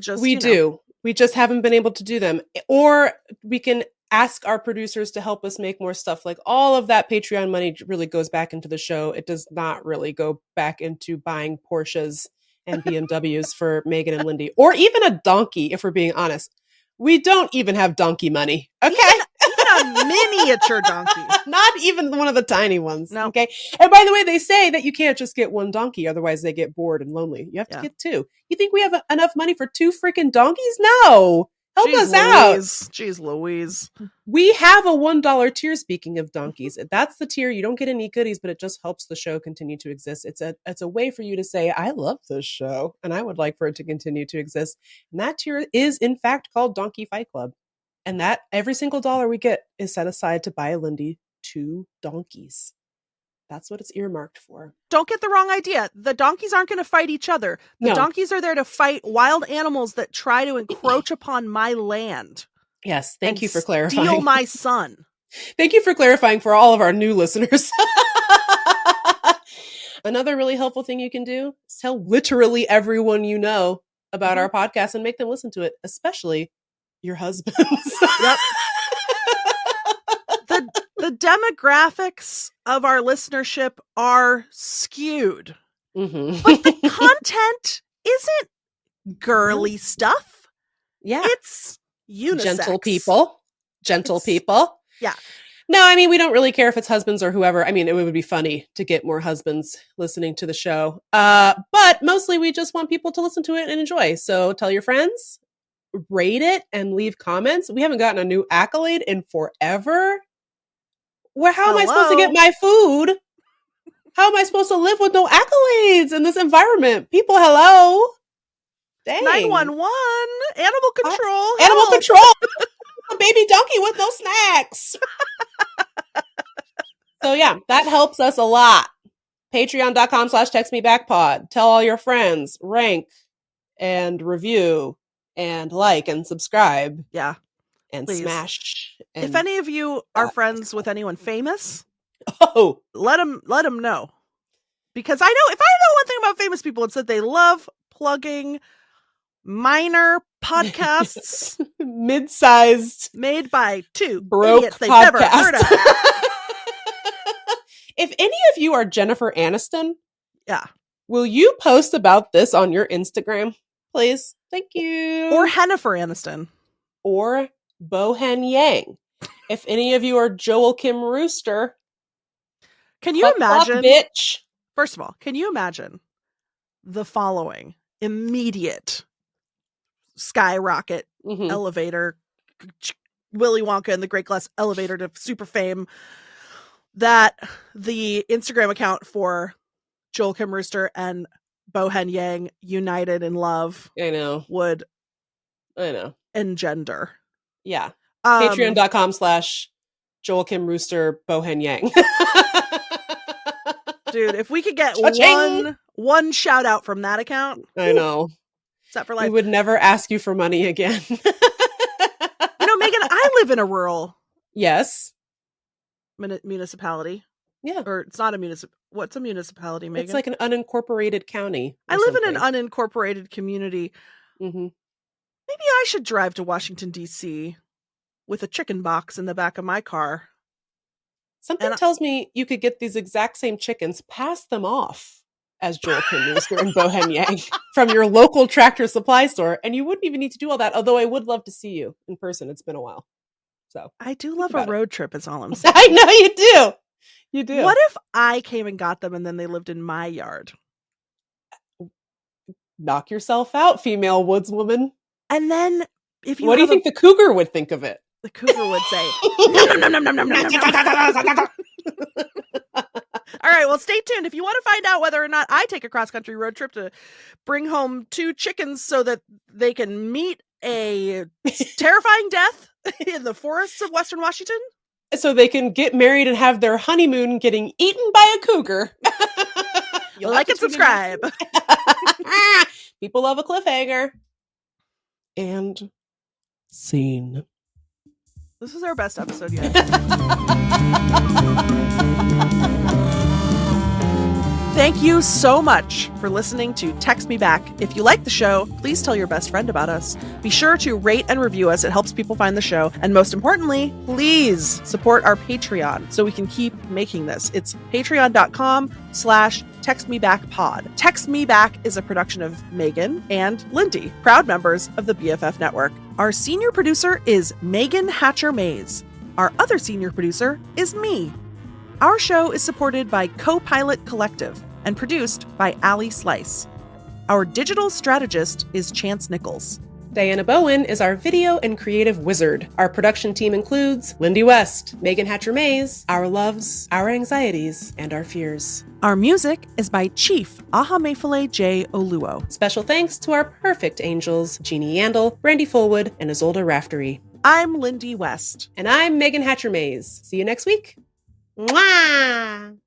just haven't been able to do them. Or we can ask our producers to help us make more stuff. Like all of that Patreon money really goes back into the show. It does not really go back into buying Porsches and BMWs for Meagan and Lindy, or even a donkey, if we're being honest. We don't even have donkey money. Okay. Even a miniature donkey. Not even one of the tiny ones. No. Okay. And by the way, they say that you can't just get one donkey, otherwise they get bored and lonely. You have to get two. You think we have enough money for 2 freaking donkeys? No. Help us out. Jeez Louise. We have a $1 tier, speaking of donkeys. That's the tier. You don't get any goodies, but it just helps the show continue to exist. It's a way for you to say, I love this show and I would like for it to continue to exist. And that tier is in fact called Donkey Fight Club. And that every single dollar we get is set aside to buy Lindy 2 donkeys. That's what it's earmarked for. Don't get the wrong idea. The donkeys aren't going to fight each other. The donkeys are there to fight wild animals that try to encroach upon my land. Yes. Thank you for clarifying. Steal my son. Thank you for clarifying for all of our new listeners. Another really helpful thing you can do is tell literally everyone you know about our podcast and make them listen to it, especially your husbands. Yep. The demographics of our listenership are skewed. Mm-hmm. But the content isn't girly stuff. Yeah. It's unisex. Gentle people. Yeah. No, I mean, we don't really care if it's husbands or whoever. I mean, it would be funny to get more husbands listening to the show. But mostly we just want people to listen to it and enjoy. So tell your friends, rate it, and leave comments. We haven't gotten a new accolade in forever. Well, how am I supposed to get my food? How am I supposed to live with no accolades in this environment? People, hello. Dang. 911. Animal control. Animal control. A baby donkey with no snacks. So yeah, that helps us a lot. Patreon.com/textmebackpod. Tell all your friends, rank and review and like and subscribe. Yeah. And please. Smash. And if any of you are friends with anyone famous, let them know. Because I know, if I know one thing about famous people, it's that they love plugging minor podcasts, mid-sized, made by 2 broke idiots they've never heard of. If any of you are Jennifer Aniston, yeah, will you post about this on your Instagram, please? Thank you. Or Jennifer Aniston. Or Bowen Yang. If any of you are Joel Kim Rooster, can you imagine, bitch? First of all, can you imagine the following immediate skyrocket elevator, Willy Wonka and the Great Glass Elevator to super fame, that the Instagram account for Joel Kim Rooster and Bowen Yang united in love would engender. Yeah. Patreon.com/Joel Kim Rooster Bowen Yang. Dude, if we could get one shout out from that account. I know. Set for life. We would never ask you for money again. Meagan, I live in a rural yes municipality. Yeah. Or it's not a municipality. What's a municipality, Meagan? It's like an unincorporated county. I live in an unincorporated community. Mm-hmm. Maybe I should drive to Washington, D.C. with a chicken box in the back of my car. Something tells me you could get these exact same chickens, pass them off as Joel Kinmeister and Bowen Yang from your local Tractor Supply store, and you wouldn't even need to do all that, although I would love to see you in person. It's been a while. So I do love a road trip, is all I'm saying. I know you do. You do. What if I came and got them and then they lived in my yard? Knock yourself out, female woodswoman. And then if you What do you think the cougar would think of it? The cougar would say, nom, nom, nom, nom, nom, nom, nom. All right, well, stay tuned. If you want to find out whether or not I take a cross-country road trip to bring home 2 chickens so that they can meet a terrifying death in the forests of Western Washington. So they can get married and have their honeymoon getting eaten by a cougar. Like and subscribe. People love a cliffhanger. And scene. This is our best episode yet. Thank you so much for listening to Text Me Back. If you like the show, please tell your best friend about us. Be sure to rate and review us. It helps people find the show. And most importantly, please support our Patreon so we can keep making this. It's patreon.com/textmebackpod. Text Me Back is a production of Meagan and Lindy, proud members of the BFF Network. Our senior producer is Meagan Hatcher-Mays. Our other senior producer is me. Our show is supported by COPILOT Collective and produced by Alli Slice. Our digital strategist is Chance Nichols. Diana Bowen is our video and creative wizard. Our production team includes Lindy West, Meagan Hatcher-Mays, our loves, our anxieties, and our fears. Our music is by Chief Ahamefule J. Oluo. Special thanks to our perfect angels, Jeannie Yandel, Brandi Fullwood, and Isolde Raftery. I'm Lindy West. And I'm Meagan Hatcher-Mays. See you next week. Mwah!